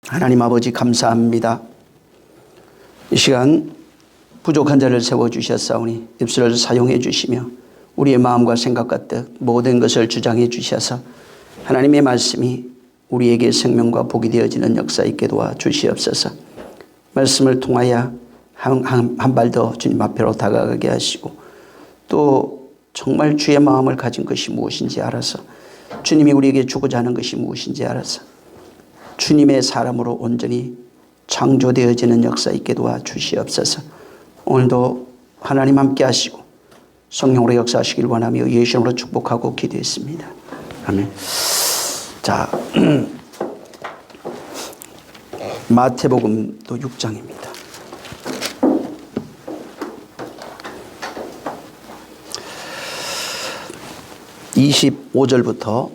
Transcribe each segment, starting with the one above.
하나님 아버지 감사합니다. 이 시간 부족한 자를 세워주셨사오니 입술을 사용해 주시며 우리의 마음과 생각 같듯 모든 것을 주장해 주셔서 하나님의 말씀이 우리에게 생명과 복이 되어지는 역사 있게 도와 주시옵소서. 말씀을 통하여 한 발 더 주님 앞으로 다가가게 하시고 또 정말 주의 마음을 가진 것이 무엇인지 알아서 주님이 우리에게 주고자 하는 것이 무엇인지 알아서 주님의 사람으로 온전히 창조되어지는 역사 있게 도와 주시옵소서. 오늘도 하나님 함께 하시고 성령으로 역사하시길 원하며 예수 이름으로 축복하고 기도했습니다. 아멘. 자, 마태복음도 6장입니다. (25절부터)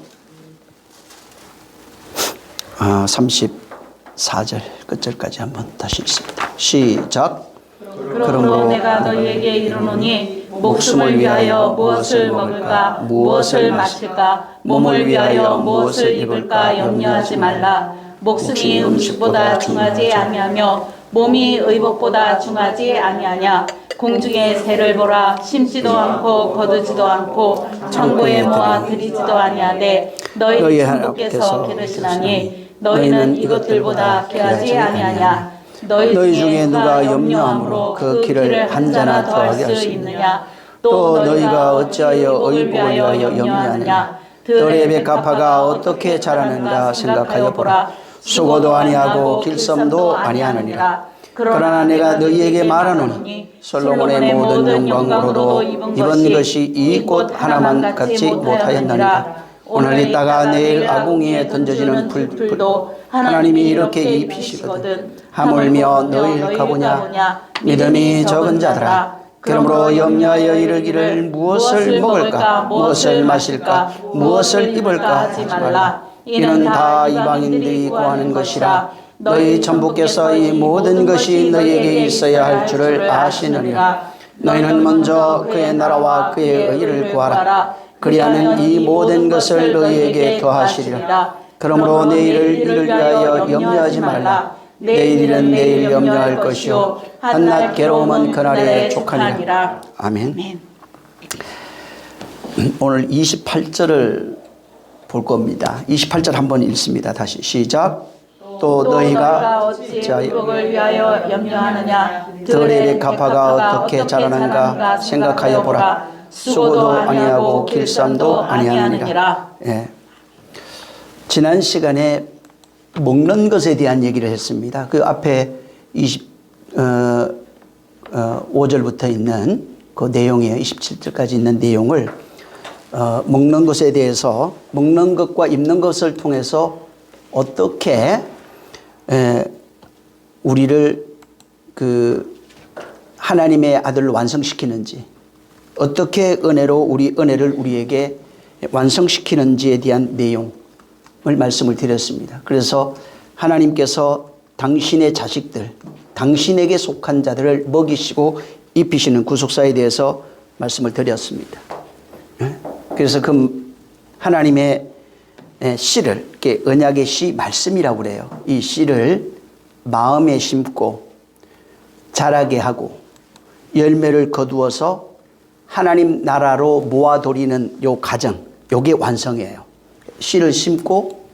34절 끝절까지 한번 다시 읽습니다. 시작. 그러므로 내가 너희에게 이르노니 목숨을 위하여 무엇을 먹을까 무엇을 마실까 몸을 위하여 무엇을 입을까 염려하지 말라. 목숨이 음식보다 중하지 아니하며 몸이 의복보다 중하지 아니하냐. 공중의 새를 보라. 심지도 않고 거두지도 않고 창고에 모아 들이지도 아니하되 너희 주님께서 기르시나니 너희는 이것들보다 귀하지 아니하냐. 너희 중에 누가 염려함으로 그 길을 한 자나 더할 수 있느냐. 또 너희가 어찌하여 의복을 위하여 염려하느냐. 들의 백합화가 어떻게 자라는가 생각하여 보라. 수고도 아니하고 길섬도 아니하느니라. 그러나 내가 너희에게 말하노니 솔로몬의 모든 영광으로도 입은 것이 이 꽃 하나만 갖지 못하였나니라. 오늘 있다가 내일 아궁이에 던져지는 풀도 하나님이 이렇게 입히시거든. 하물며 너희를 가보냐. 믿음이 적은 자들아. 그러므로 염려하여 이르기를 무엇을 먹을까 무엇을 마실까 무엇을 입을까 하지 말라. 이는 다 이방인들이 구하는 것이라. 너희 천부께서 이 모든 것이 너희에게 있어야 할 줄을 아시느니라. 너희는 먼저 그의 나라와 그의 의를 구하라. 그리하면 이 모든 것을 너희에게 더하시리라. 그러므로 내일을 이를 위하여 염려하지 말라. 내일은 내일 염려할 것이요 한낱 괴로움은 그날에 족하니라. 아멘. 오늘 28절을 볼 겁니다. 28절 한번 읽습니다. 다시 시작. 또 너희가 어찌 위하여 염려하느냐. 들의 백합화가 어떻게 자라는가 생각하여 보라. 수고도 아니하고 길쌈도 아니하느니라. 예. 지난 시간에 먹는 것에 대한 얘기를 했습니다. 그 앞에 25절부터 있는 그 내용이에요. 27절까지 있는 내용을 먹는 것에 대해서 먹는 것과 입는 것을 통해서 어떻게 우리를 그 하나님의 아들로 완성시키는지 어떻게 은혜를 우리에게 완성시키는지에 대한 내용을 말씀을 드렸습니다. 그래서 하나님께서 당신의 자식들, 당신에게 속한 자들을 먹이시고 입히시는 구속사에 대해서 말씀을 드렸습니다. 그래서 그 하나님의 씨를, 언약의 씨 말씀이라고 그래요. 이 씨를 마음에 심고 자라게 하고 열매를 거두어서 하나님 나라로 모아돌이는 요 과정, 요게 완성이에요. 씨를 심고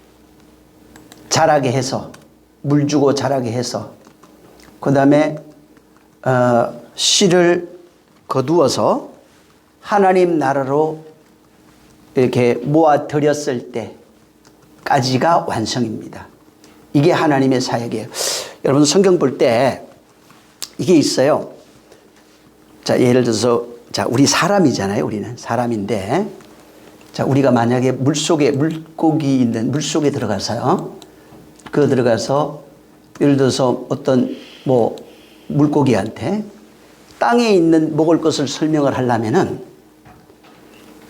자라게 해서 물 주고 자라게 해서 그 다음에 씨를 거두어서 하나님 나라로 이렇게 모아들였을 때까지가 완성입니다. 이게 하나님의 사역이에요. 여러분 성경 볼 때 이게 있어요. 자, 예를 들어서 자, 우리 사람이잖아요. 우리는 사람인데 자, 우리가 만약에 물고기 있는 물속에 들어가서요. 들어가서 예를 들어서 어떤 물고기한테 땅에 있는 먹을 것을 설명을 하려면은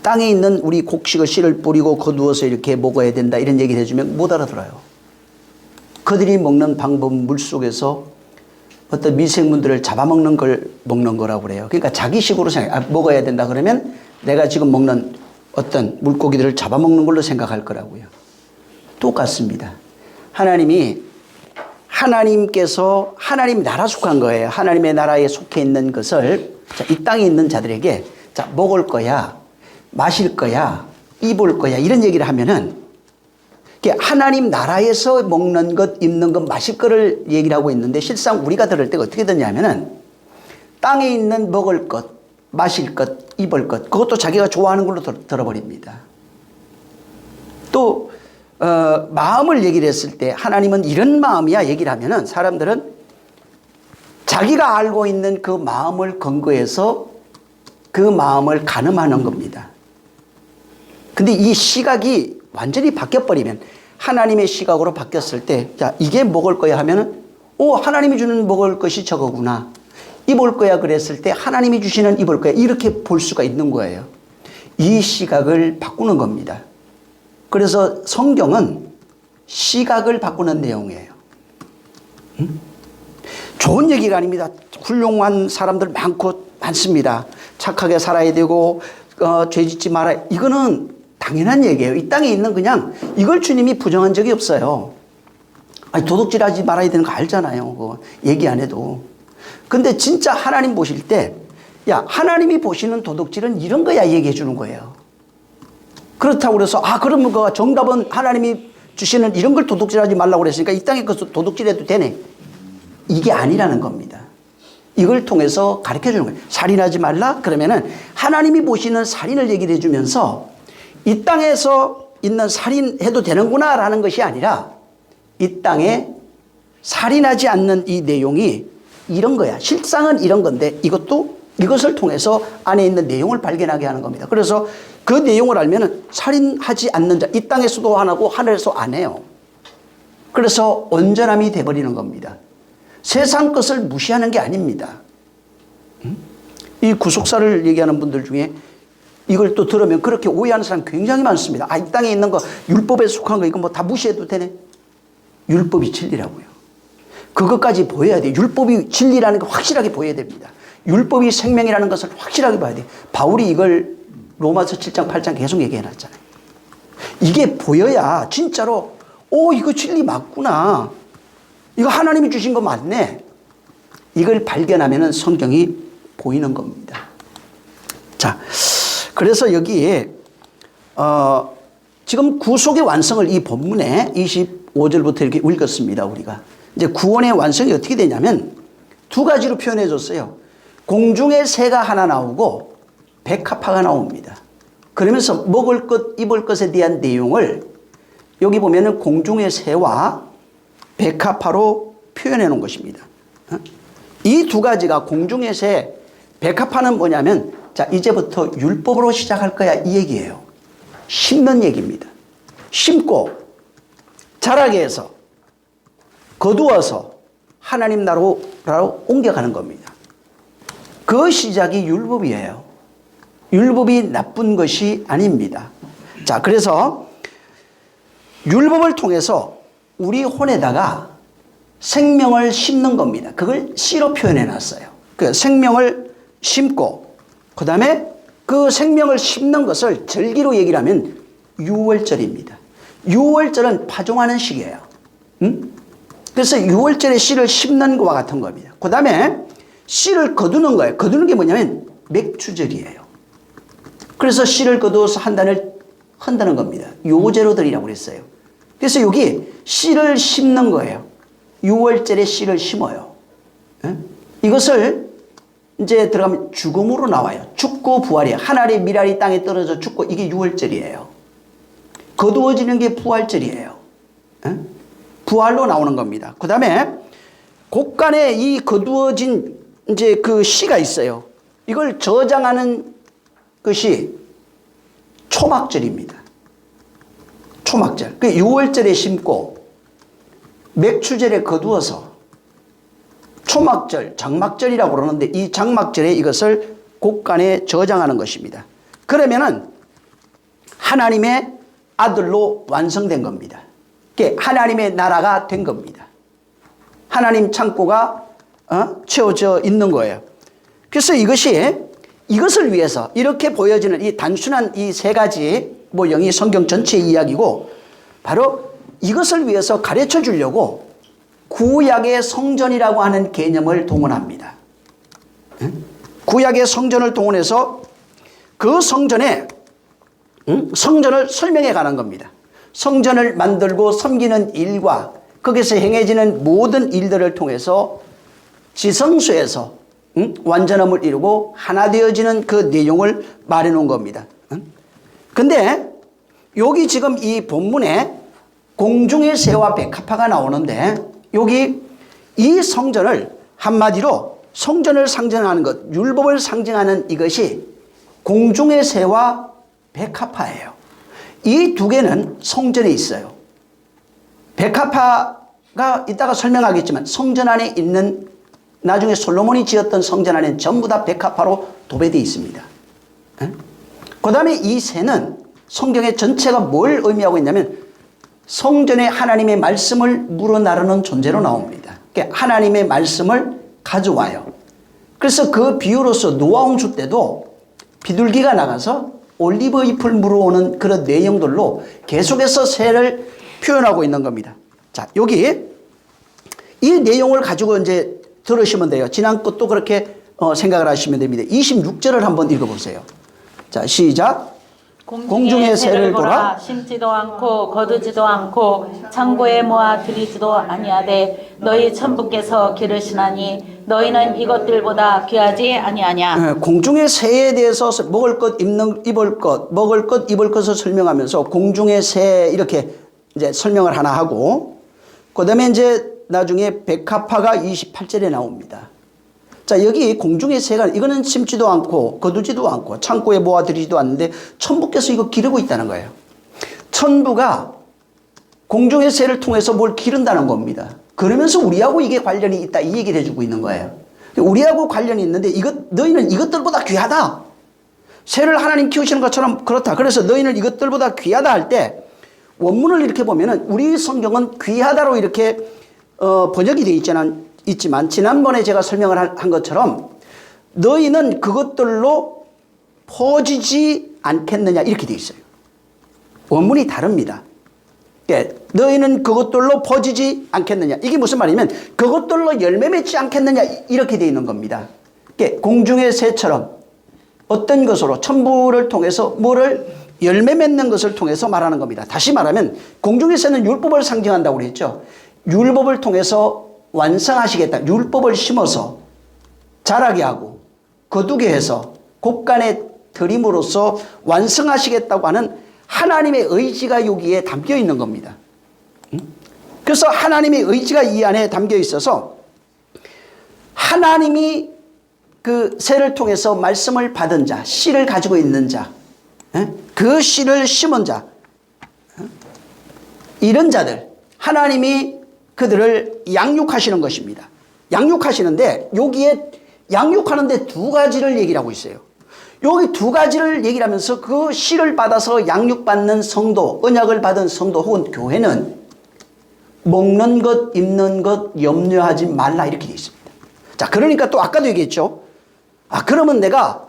땅에 있는 우리 곡식을 씨를 뿌리고 거두어서 이렇게 먹어야 된다 이런 얘기를 해주면 못 알아들어요. 그들이 먹는 방법은 물속에서 어떤 미생물들을 잡아먹는 걸 먹는 거라고 그래요. 그러니까 자기식으로 먹어야 된다 그러면 내가 지금 먹는 어떤 물고기들을 잡아먹는 걸로 생각할 거라고요. 똑같습니다. 하나님이 하나님께서 하나님 나라 속한 거예요. 하나님의 나라에 속해 있는 것을 자, 이 땅에 있는 자들에게 자, 먹을 거야, 마실 거야, 입을 거야 이런 얘기를 하면은 하나님 나라에서 먹는 것, 입는 것, 마실 거를 얘기를 하고 있는데 실상 우리가 들을 때가 어떻게 듣냐면은 땅에 있는 먹을 것, 마실 것, 입을 것 그것도 자기가 좋아하는 걸로 들어버립니다. 또 마음을 얘기를 했을 때 하나님은 이런 마음이야 얘기를 하면은 사람들은 자기가 알고 있는 그 마음을 근거해서 그 마음을 가늠하는 겁니다. 근데 이 시각이 완전히 바뀌어버리면 하나님의 시각으로 바뀌었을 때 자, 이게 먹을 거야 하면은 하나님이 주는 먹을 것이 저거구나. 입을 거야 그랬을 때 하나님이 주시는 입을 거야 이렇게 볼 수가 있는 거예요. 이 시각을 바꾸는 겁니다. 그래서 성경은 시각을 바꾸는 내용이에요. 좋은 얘기가 아닙니다. 훌륭한 사람들 많습니다. 착하게 살아야 되고 죄 짓지 말아야 이거는 당연한 얘기예요. 이 땅에 있는 그냥 이걸 주님이 부정한 적이 없어요. 아니, 도둑질하지 말아야 되는 거 알잖아요. 그거 얘기 안 해도. 근데 진짜 하나님 보실 때 야 하나님이 보시는 도둑질은 이런 거야 얘기해 주는 거예요. 그렇다고 그래서 그러면 그 정답은 하나님이 주시는 이런 걸 도둑질하지 말라고 그랬으니까 이 땅에 그 도둑질해도 되네. 이게 아니라는 겁니다. 이걸 통해서 가르쳐 주는 거예요. 살인하지 말라? 그러면은 하나님이 보시는 살인을 얘기를 해주면서 이 땅에서 있는 살인해도 되는구나 라는 것이 아니라 이 땅에 살인하지 않는 이 내용이 이런 거야. 실상은 이런 건데 이것을 통해서 안에 있는 내용을 발견하게 하는 겁니다. 그래서 그 내용을 알면은 살인하지 않는 자, 이 땅에서도 안 하고 하늘에서 안 해요. 그래서 온전함이 돼버리는 겁니다. 세상 것을 무시하는 게 아닙니다. 이 구속사를 얘기하는 분들 중에 이걸 또 들으면 그렇게 오해하는 사람 굉장히 많습니다. 이 땅에 있는 거 율법에 속한 거 이거 뭐 다 무시해도 되네. 율법이 진리라고요. 그것까지 보여야 돼요. 율법이 진리라는 거 확실하게 보여야 됩니다. 율법이 생명이라는 것을 확실하게 봐야 돼요. 바울이 이걸 로마서 7장 8장 계속 얘기해놨잖아요. 이게 보여야 진짜로 이거 진리 맞구나. 이거 하나님이 주신 거 맞네. 이걸 발견하면 성경이 보이는 겁니다. 자, 그래서 여기에 지금 구속의 완성을 이 본문에 25절부터 이렇게 읽었습니다. 우리가 이제 구원의 완성이 어떻게 되냐면 두 가지로 표현해 줬어요. 공중의 새가 하나 나오고 백합화가 나옵니다. 그러면서 먹을 것, 입을 것에 대한 내용을 여기 보면은 공중의 새와 백합화로 표현해 놓은 것입니다. 이 두 가지가 공중의 새, 백합화는 뭐냐면 자, 이제부터 율법으로 시작할 거야 이 얘기예요. 심는 얘기입니다. 심고 자라게 해서 거두어서 하나님 나라로 옮겨가는 겁니다. 그 시작이 율법이에요. 율법이 나쁜 것이 아닙니다. 자, 그래서 율법을 통해서 우리 혼에다가 생명을 심는 겁니다. 그걸 씨로 표현해 놨어요. 그 생명을 심고 그 다음에 그 생명을 심는 것을 절기로 얘기를 하면 유월절입니다. 유월절은 파종하는 시기예요. 그래서 유월절에 씨를 심는 것과 같은 겁니다. 그 다음에 씨를 거두는 거예요. 거두는 게 뭐냐면 맥추절이에요. 그래서 씨를 거두어서 한 단을 한다는 겁니다. 요제로들이라고 그랬어요. 그래서 여기 씨를 심는 거예요. 6월절에 씨를 심어요. 이것을 이제 들어가면 죽음으로 나와요. 죽고 부활이에요. 하늘의 미랄이 땅에 떨어져 죽고 이게 6월절이에요. 거두어지는 게 부활절이에요. 부활로 나오는 겁니다. 그 다음에 곡간에 이 거두어진 이제 그 씨가 있어요. 이걸 저장하는 것이 초막절입니다. 초막절. 그 6월절에 심고 맥추절에 거두어서 초막절, 장막절이라고 그러는데 이 장막절에 이것을 곡간에 저장하는 것입니다. 그러면은 하나님의 아들로 완성된 겁니다. 하나님의 나라가 된 겁니다. 하나님 창고가 채워져 있는 거예요. 그래서 이것을 위해서 이렇게 보여지는 이 단순한 이 세 가지 모형이 성경 전체의 이야기고 바로 이것을 위해서 가르쳐 주려고 구약의 성전이라고 하는 개념을 동원합니다. 구약의 성전을 동원해서 그 성전에 성전을 설명해 가는 겁니다. 성전을 만들고 섬기는 일과 거기서 행해지는 모든 일들을 통해서 지성소에서 완전함을 이루고 하나 되어지는 그 내용을 말해 놓은 겁니다. 근데 여기 지금 이 본문에 공중의 새와 백합화가 나오는데 여기 이 성전을 한마디로 성전을 상징하는 것, 율법을 상징하는 이것이 공중의 새와 백합화예요. 이 두 개는 성전에 있어요. 백합화가 이따가 설명하겠지만 성전 안에 있는 나중에 솔로몬이 지었던 성전 안에는 전부 다 백합화로 도배되어 있습니다. 그 다음에 이 새는 성경의 전체가 뭘 의미하고 있냐면 성전에 하나님의 말씀을 물어나르는 존재로 나옵니다. 그러니까 하나님의 말씀을 가져와요. 그래서 그 비유로서 노아 홍수 때도 비둘기가 나가서 올리브 잎을 물어오는 그런 내용들로 계속해서 새를 표현하고 있는 겁니다. 자, 여기 이 내용을 가지고 이제 들으시면 돼요. 지난 것도 그렇게 생각을 하시면 됩니다. 26절을 한번 읽어보세요. 자, 시작. 공중의 새를 보라. 심지도 않고 거두지도 않고 창고에 모아 들이지도 아니하되 너희 천부께서 기르시나니 너희는 이것들보다 귀하지 아니하냐. 공중의 새에 대해서 먹을 것, 입을 것, 먹을 것, 입을 것을 설명하면서 공중의 새 이렇게 이제 설명을 하나 하고 그다음에 이제 나중에 백합화가 28절에 나옵니다. 자, 여기 공중의 새가 이거는 심지도 않고 거두지도 않고 창고에 모아들이지도 않는데 천부께서 이거 기르고 있다는 거예요. 천부가 공중의 새를 통해서 뭘 기른다는 겁니다. 그러면서 우리하고 이게 관련이 있다 이 얘기를 해주고 있는 거예요. 우리하고 관련이 있는데 너희는 이것들보다 귀하다. 새를 하나님 키우시는 것처럼 그렇다. 그래서 너희는 이것들보다 귀하다 할 때 원문을 이렇게 보면은 우리 성경은 귀하다로 이렇게 번역이 되어 있지만 지난번에 제가 설명을 한 것처럼 너희는 그것들로 퍼지지 않겠느냐 이렇게 되어 있어요. 원문이 다릅니다. 너희는 그것들로 퍼지지 않겠느냐. 이게 무슨 말이냐면 그것들로 열매 맺지 않겠느냐 이렇게 되어 있는 겁니다. 공중의 새처럼 어떤 것으로 천부를 통해서 뭐를 열매 맺는 것을 통해서 말하는 겁니다. 다시 말하면 공중의 새는 율법을 상징한다고 그랬죠. 율법을 통해서 완성하시겠다. 율법을 심어서 자라게 하고 거두게 해서 곡간에 들임으로써 완성하시겠다고 하는 하나님의 의지가 여기에 담겨 있는 겁니다. 그래서 하나님의 의지가 이 안에 담겨 있어서 하나님이 그 새를 통해서 말씀을 받은 자, 씨를 가지고 있는 자, 그 씨를 심은 자, 이런 자들, 하나님이 그들을 양육하시는 것입니다. 양육하시는데 여기에 양육하는데 두 가지를 얘기를 하고 있어요. 여기 두 가지를 얘기를 하면서 그 씨를 받아서 양육받는 성도, 언약을 받은 성도 혹은 교회는 먹는 것, 입는 것 염려하지 말라 이렇게 되어 있습니다. 자, 그러니까 또 아까도 얘기했죠. 그러면 내가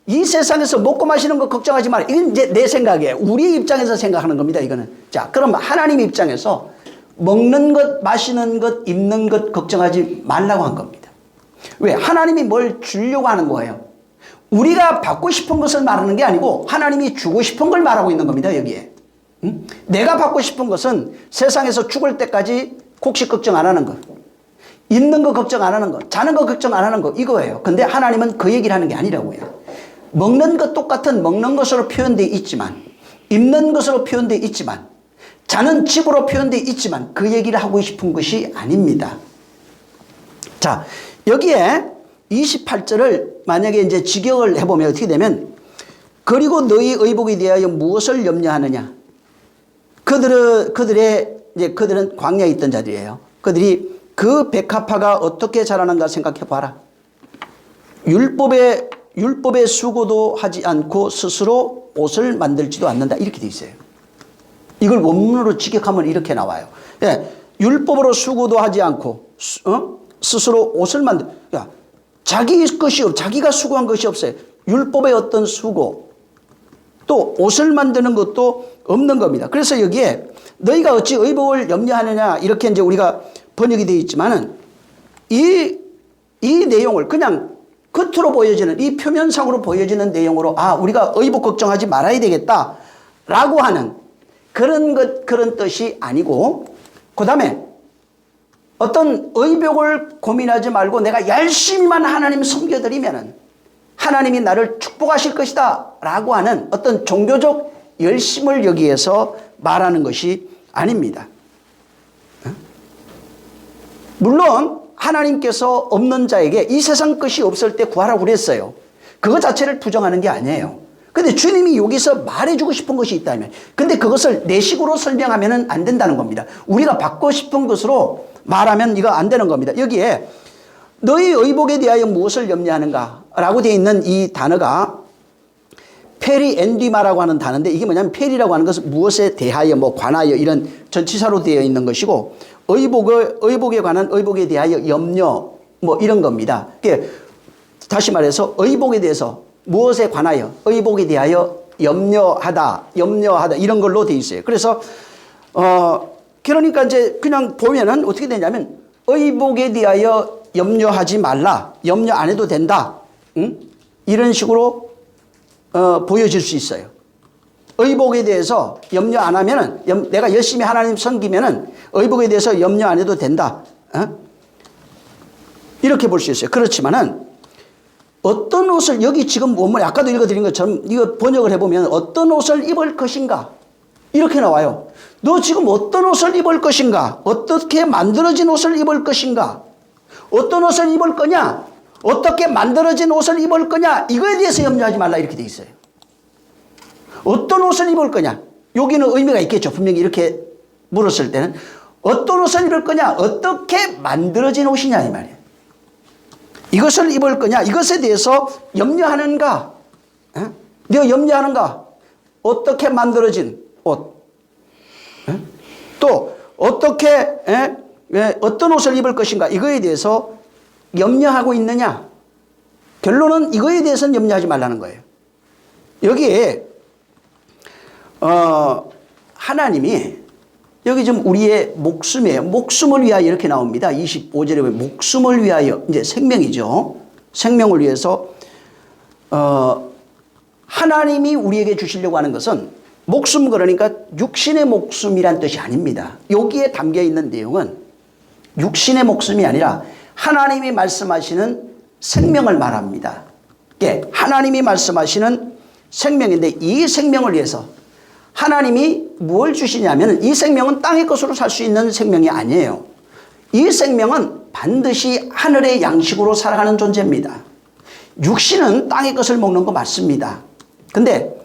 이 세상에서 먹고 마시는 거 걱정하지 마라. 이건 이제 내 생각이에요. 우리 입장에서 생각하는 겁니다. 이거는. 자, 그럼 하나님 입장에서 먹는 것, 마시는 것, 입는 것 걱정하지 말라고 한 겁니다. 왜? 하나님이 뭘 주려고 하는 거예요. 우리가 받고 싶은 것을 말하는 게 아니고 하나님이 주고 싶은 걸 말하고 있는 겁니다. 여기에. 내가 받고 싶은 것은 세상에서 죽을 때까지 곡식 걱정 안 하는 것, 입는 거 걱정 안 하는 것, 자는 거 걱정 안 하는 것 이거예요. 근데 하나님은 그 얘기를 하는 게 아니라고요. 먹는 것 똑같은 먹는 것으로 표현되어 있지만 입는 것으로 표현되어 있지만 자는 집으로 표현되어 있지만 그 얘기를 하고 싶은 것이 아닙니다. 자, 여기에 28절을 만약에 이제 직역을 해보면 어떻게 되면 그리고 너희 의복에 대하여 무엇을 염려하느냐. 그들은 광야에 있던 자들이에요. 그들이 그 백합화가 어떻게 자라는가 생각해 봐라. 율법에 수고도 하지 않고 스스로 옷을 만들지도 않는다. 이렇게 돼 있어요. 이걸 원문으로 직역하면 이렇게 나와요. 율법으로 수고도 하지 않고 스스로 옷을 자기가 수고한 것이 없어요. 율법의 어떤 수고 또 옷을 만드는 것도 없는 겁니다. 그래서 여기에 너희가 어찌 의복을 염려하느냐 이렇게 이제 우리가 번역이 되어 있지만은 이 내용을 그냥 겉으로 보여지는 이 표면상으로 보여지는 내용으로 우리가 의복 걱정하지 말아야 되겠다라고 하는 그런 뜻이 아니고, 그 다음에 어떤 의복을 고민하지 말고 내가 열심히만 하나님 섬겨드리면은 하나님이 나를 축복하실 것이다 라고 하는 어떤 종교적 열심을 여기에서 말하는 것이 아닙니다. 물론 하나님께서 없는 자에게 이 세상 것이 없을 때 구하라고 그랬어요. 그것 자체를 부정하는 게 아니에요. 근데 주님이 여기서 말해주고 싶은 것이 있다면, 근데 그것을 내 식으로 설명하면 안 된다는 겁니다. 우리가 받고 싶은 것으로 말하면 이거 안 되는 겁니다. 여기에 너희 의복에 대하여 무엇을 염려하는가 라고 되어 있는 이 단어가 페리 엔디마라고 하는 단어인데, 이게 뭐냐면 페리라고 하는 것은 무엇에 대하여 관하여 이런 전치사로 되어 있는 것이고, 의복에 관한 의복에 대하여 염려 이런 겁니다. 다시 말해서 의복에 대해서 무엇에 관하여 의복에 대하여 염려하다 이런 걸로 되어 있어요. 그래서 그러니까 이제 그냥 보면은 어떻게 되냐면 의복에 대하여 염려하지 말라, 염려 안 해도 된다, 이런 식으로 보여질 수 있어요. 의복에 대해서 염려 안 하면은, 내가 열심히 하나님 섬기면은 의복에 대해서 염려 안 해도 된다, 이렇게 볼 수 있어요. 그렇지만은 어떤 옷을, 여기 지금 원문에 아까도 읽어드린 것처럼 이거 번역을 해보면 어떤 옷을 입을 것인가 이렇게 나와요. 너 지금 어떤 옷을 입을 것인가, 어떻게 만들어진 옷을 입을 것인가, 어떤 옷을 입을 거냐, 어떻게 만들어진 옷을 입을 거냐, 이거에 대해서 염려하지 말라 이렇게 돼 있어요. 어떤 옷을 입을 거냐, 여기는 의미가 있겠죠. 분명히 이렇게 물었을 때는 어떤 옷을 입을 거냐, 어떻게 만들어진 옷이냐 이 말이에요. 이것을 입을 거냐, 이것에 대해서 염려하는가, 네가 염려하는가, 어떻게 만들어진 옷, 또 어떻게 어떤 옷을 입을 것인가, 이거에 대해서 염려하고 있느냐. 결론은 이거에 대해서는 염려하지 말라는 거예요. 여기에 하나님이 여기 좀 우리의 목숨이에요. 목숨을 위하여 이렇게 나옵니다. 25절에 보면 목숨을 위하여, 이제 생명이죠. 생명을 위해서 하나님이 우리에게 주시려고 하는 것은 목숨, 그러니까 육신의 목숨이란 뜻이 아닙니다. 여기에 담겨 있는 내용은 육신의 목숨이 아니라 하나님이 말씀하시는 생명을 말합니다. 하나님이 말씀하시는 생명인데, 이 생명을 위해서 하나님이 뭘 주시냐면, 이 생명은 땅의 것으로 살 수 있는 생명이 아니에요. 이 생명은 반드시 하늘의 양식으로 살아가는 존재입니다. 육신은 땅의 것을 먹는 거 맞습니다. 근데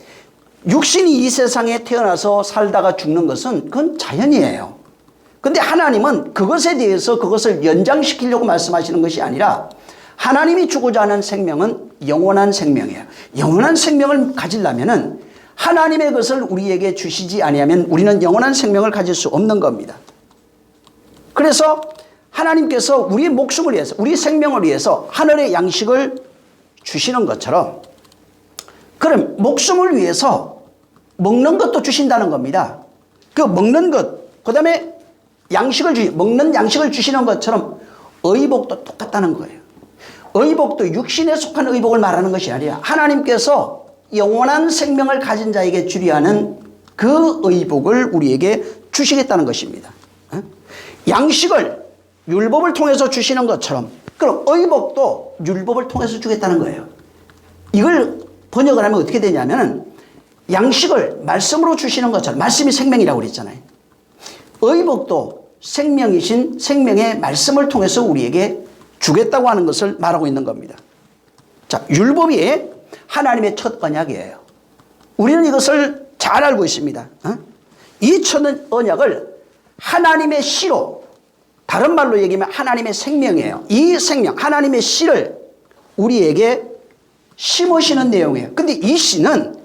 육신이 이 세상에 태어나서 살다가 죽는 것은 그건 자연이에요. 근데 하나님은 그것에 대해서 그것을 연장시키려고 말씀하시는 것이 아니라, 하나님이 주고자 하는 생명은 영원한 생명이에요. 영원한 생명을 가지려면은 하나님의 것을 우리에게 주시지 아니하면 우리는 영원한 생명을 가질 수 없는 겁니다. 그래서 하나님께서 우리의 목숨을 위해서, 우리 생명을 위해서 하늘의 양식을 주시는 것처럼, 그럼 목숨을 위해서 먹는 것도 주신다는 겁니다. 그 먹는 것, 그 다음에 먹는 양식을 주시는 것처럼 의복도 똑같다는 거예요. 의복도 육신에 속한 의복을 말하는 것이 아니라 하나님께서 영원한 생명을 가진 자에게 주려 하는 그 의복을 우리에게 주시겠다는 것입니다. 양식을 율법을 통해서 주시는 것처럼, 그럼 의복도 율법을 통해서 주겠다는 거예요. 이걸 번역을 하면 어떻게 되냐면, 양식을 말씀으로 주시는 것처럼, 말씀이 생명이라고 그랬잖아요. 의복도 생명이신 생명의 말씀을 통해서 우리에게 주겠다고 하는 것을 말하고 있는 겁니다. 자, 율법이 하나님의 첫 언약이에요. 우리는 이것을 잘 알고 있습니다. 이 첫 언약을 하나님의 씨로, 다른 말로 얘기하면 하나님의 생명이에요. 이 생명, 하나님의 씨를 우리에게 심으시는 내용이에요. 근데 이 씨는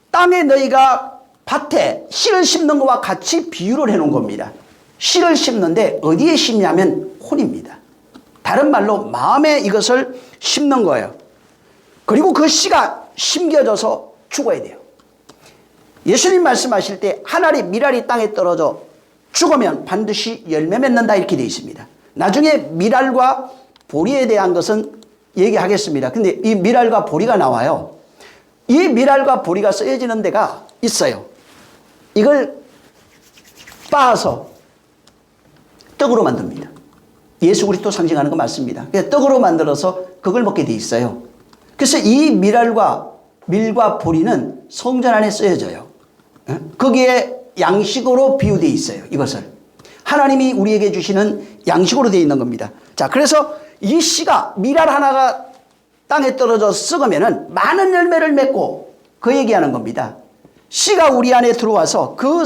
땅에 너희가 밭에 씨를 심는 것과 같이 비유를 해놓은 겁니다. 씨를 심는데 어디에 심냐면 혼입니다. 다른 말로 마음에 이것을 심는 거예요. 그리고 그 씨가 심겨져서 죽어야 돼요. 예수님 말씀하실 때 한 알이 밀알이 땅에 떨어져 죽으면 반드시 열매 맺는다 이렇게 되어 있습니다. 나중에 미랄과 보리에 대한 것은 얘기하겠습니다. 근데 이 미랄과 보리가 나와요. 이 미랄과 보리가 쓰여지는 데가 있어요. 이걸 빻아서 떡으로 만듭니다. 예수 그리스도 상징하는 거 맞습니다. 떡으로 만들어서 그걸 먹게 돼 있어요. 그래서 이 미랄과 밀과 보리는 성전 안에 쓰여져요. 거기에 양식으로 비유되어 있어요. 이것을 하나님이 우리에게 주시는 양식으로 되어 있는 겁니다. 자, 그래서 이 씨가 미랄 하나가 땅에 떨어져 썩으면은 많은 열매를 맺고 그 얘기하는 겁니다. 씨가 우리 안에 들어와서 그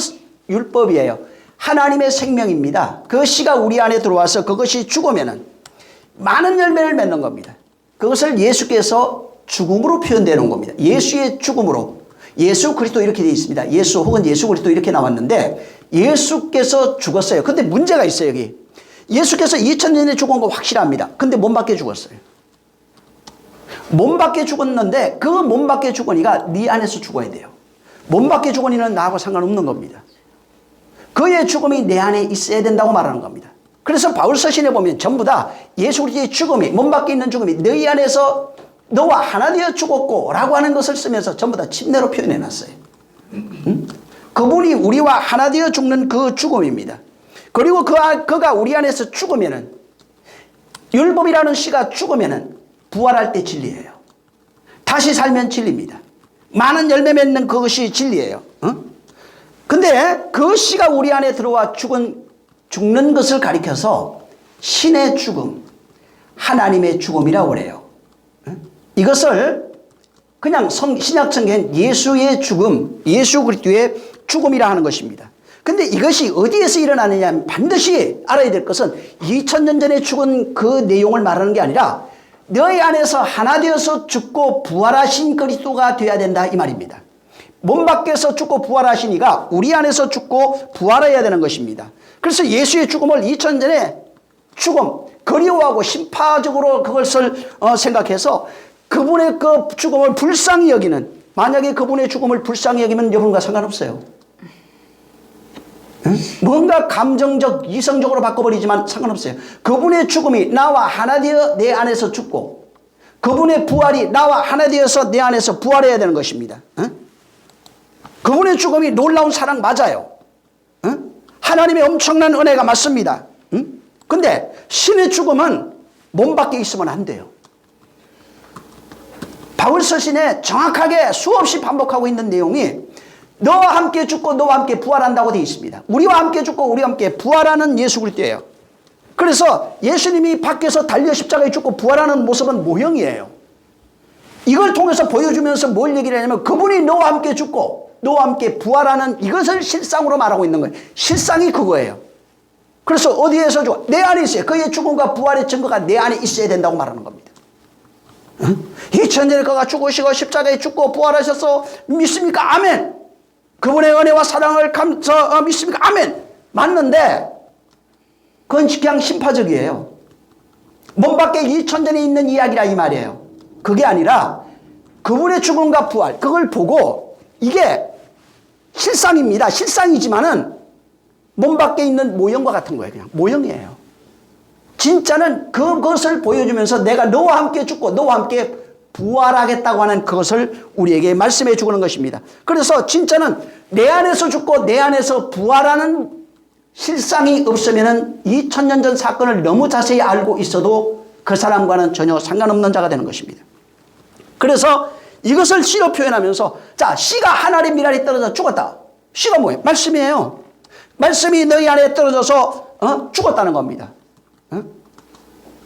율법이에요. 하나님의 생명입니다. 그 씨가 우리 안에 들어와서 그것이 죽으면은 많은 열매를 맺는 겁니다. 그것을 예수께서 죽음으로 표현되는 겁니다. 예수의 죽음으로. 예수 그리스도 이렇게 되어 있습니다. 예수 혹은 예수 그리스도 이렇게 나왔는데 예수께서 죽었어요. 근데 문제가 있어요. 여기 예수께서 2000년에 죽은 거 확실합니다. 근데 몸 밖에 죽었어요. 몸 밖에 죽었는데 그 몸 밖에 죽으니까 네 안에서 죽어야 돼요. 몸 밖에 죽으니는 나하고 상관없는 겁니다. 그의 죽음이 내 안에 있어야 된다고 말하는 겁니다. 그래서 바울 서신에 보면 전부 다 예수 그리스도의 죽음이, 몸 밖에 있는 죽음이 너희 안에서 너와 하나 되어 죽었고 라고 하는 것을 쓰면서 전부 다 침례로 표현해 놨어요. 그분이 우리와 하나 되어 죽는 그 죽음입니다. 그리고 그가 우리 안에서 죽으면은, 율법이라는 씨가 죽으면은 부활할 때 진리예요. 다시 살면 진리입니다. 많은 열매 맺는 그것이 진리예요. 근데 그 씨가 우리 안에 들어와 죽는 것을 가리켜서 신의 죽음, 하나님의 죽음이라고 그래요. 이것을 그냥 신약 성경엔 예수의 죽음, 예수 그리스도의 죽음이라 하는 것입니다. 근데 이것이 어디에서 일어나느냐 하면 반드시 알아야 될 것은 2000년 전에 죽은 그 내용을 말하는 게 아니라 너희 안에서 하나 되어서 죽고 부활하신 그리스도가 되어야 된다 이 말입니다. 몸 밖에서 죽고 부활하신 이가 우리 안에서 죽고 부활해야 되는 것입니다. 그래서 예수의 죽음을 2000년 전에 죽음, 그리워하고 심파적으로 그것을 생각해서 그분의 그 죽음을 불쌍히 여기는, 만약에 그분의 죽음을 불쌍히 여기면 여러분과 상관없어요. 뭔가 감정적, 이성적으로 바꿔버리지만 상관없어요. 그분의 죽음이 나와 하나 되어 내 안에서 죽고 그분의 부활이 나와 하나 되어서 내 안에서 부활해야 되는 것입니다. 그분의 죽음이 놀라운 사랑 맞아요. 하나님의 엄청난 은혜가 맞습니다. 근데 신의 죽음은 몸 밖에 있으면 안 돼요. 바울 서신에 정확하게 수없이 반복하고 있는 내용이 너와 함께 죽고 너와 함께 부활한다고 되어 있습니다. 우리와 함께 죽고 우리와 함께 부활하는 예수 그리스도예요. 그래서 예수님이 밖에서 달려 십자가에 죽고 부활하는 모습은 모형이에요. 이걸 통해서 보여주면서 뭘 얘기를 하냐면 그분이 너와 함께 죽고 너와 함께 부활하는 이것을 실상으로 말하고 있는 거예요. 실상이 그거예요. 그래서 어디에서 죽어? 내 안에 있어요. 그의 죽음과 부활의 증거가 내 안에 있어야 된다고 말하는 겁니다. 2000년 전에 그가 죽으시고 십자가에 죽고 부활하셔서 믿습니까? 아멘. 그분의 은혜와 사랑을 믿습니까? 아멘. 맞는데 그건 그냥 심파적이에요. 몸 밖에 2000년 전에 있는 이야기라 이 말이에요. 그게 아니라 그분의 죽음과 부활, 그걸 보고 이게 실상입니다. 실상이지만은 몸 밖에 있는 모형과 같은 거예요. 그냥 모형이에요. 진짜는 그것을 보여주면서 내가 너와 함께 죽고 너와 함께 부활하겠다고 하는 그것을 우리에게 말씀해 주는 것입니다. 그래서 진짜는 내 안에서 죽고 내 안에서 부활하는 실상이 없으면은 2000년 전 사건을 너무 자세히 알고 있어도 그 사람과는 전혀 상관없는 자가 되는 것입니다. 그래서 이것을 씨로 표현하면서 자, 씨가 하나의 미랄이 떨어져 죽었다. 씨가 뭐예요? 말씀이에요. 말씀이 너희 안에 떨어져서 죽었다는 겁니다.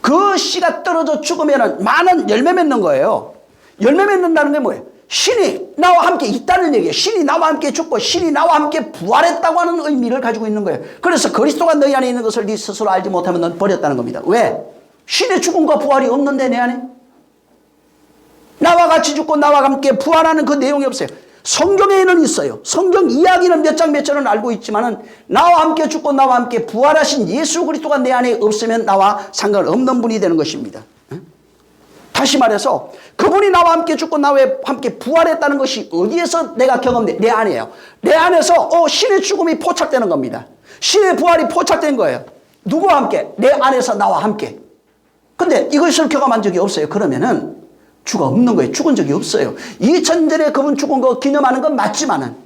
그 씨가 떨어져 죽으면 많은 열매 맺는 거예요. 열매 맺는다는 게 뭐예요? 신이 나와 함께 있다는 얘기예요. 신이 나와 함께 죽고 신이 나와 함께 부활했다고 하는 의미를 가지고 있는 거예요. 그래서 그리스도가 너희 안에 있는 것을 네 스스로 알지 못하면 넌 버렸다는 겁니다. 왜? 신의 죽음과 부활이 없는데 내 안에? 나와 같이 죽고 나와 함께 부활하는 그 내용이 없어요. 성경에는 있어요. 성경 이야기는 몇 장 몇 절은 알고 있지만은 나와 함께 죽고 나와 함께 부활하신 예수 그리스도가 내 안에 없으면 나와 상관없는 분이 되는 것입니다. 다시 말해서 그분이 나와 함께 죽고 나와 함께 부활했다는 것이 어디에서 내가 경험돼? 내 안이에요. 내 안에서 신의 죽음이 포착되는 겁니다. 신의 부활이 포착된 거예요. 누구와 함께? 내 안에서 나와 함께. 근데 이것을 경험한 적이 없어요. 그러면은 주가 없는 거예요. 죽은 적이 없어요. 2000년 전에 그분 죽은 거 기념하는 건 맞지만은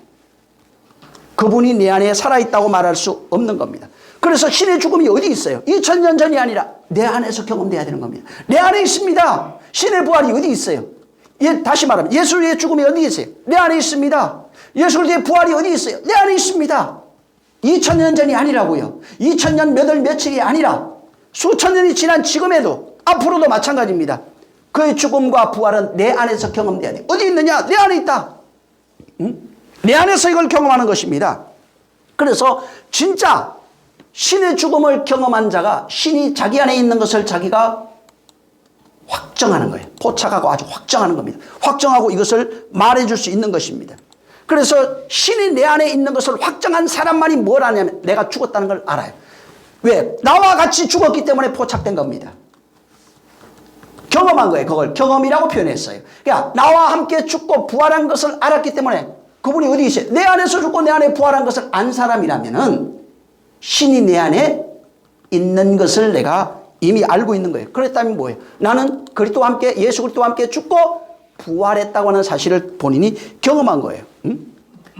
그분이 내 안에 살아있다고 말할 수 없는 겁니다. 그래서 신의 죽음이 어디 있어요? 2000년 전이 아니라 내 안에서 경험돼야 되는 겁니다. 내 안에 있습니다. 신의 부활이 어디 있어요? 다시 말하면 예수의 죽음이 어디 있어요? 내 안에 있습니다. 예수의 부활이 어디 있어요? 내 안에 있습니다. 2000년 전이 아니라고요. 2000년 몇 월 며칠이 아니라 수천 년이 지난 지금에도 앞으로도 마찬가지입니다. 그의 죽음과 부활은 내 안에서 경험돼야 돼. 어디 있느냐? 내 안에 있다. 응? 내 안에서 이걸 경험하는 것입니다. 그래서 진짜 신의 죽음을 경험한 자가 신이 자기 안에 있는 것을 자기가 확정하는 거예요. 포착하고 아주 확정하는 겁니다. 확정하고 이것을 말해줄 수 있는 것입니다. 그래서 신이 내 안에 있는 것을 확정한 사람만이 뭘 아냐면 내가 죽었다는 걸 알아요. 왜? 나와 같이 죽었기 때문에 포착된 겁니다. 경험한 거예요. 그걸 경험이라고 표현했어요. 그러니까 나와 함께 죽고 부활한 것을 알았기 때문에 그분이 어디 있어요? 내 안에서 죽고 내 안에 부활한 것을 안 사람이라면은 신이 내 안에 있는 것을 내가 이미 알고 있는 거예요. 그랬다면 뭐예요? 나는 그리스도와 함께 예수 그리스도와 함께 죽고 부활했다고 하는 사실을 본인이 경험한 거예요.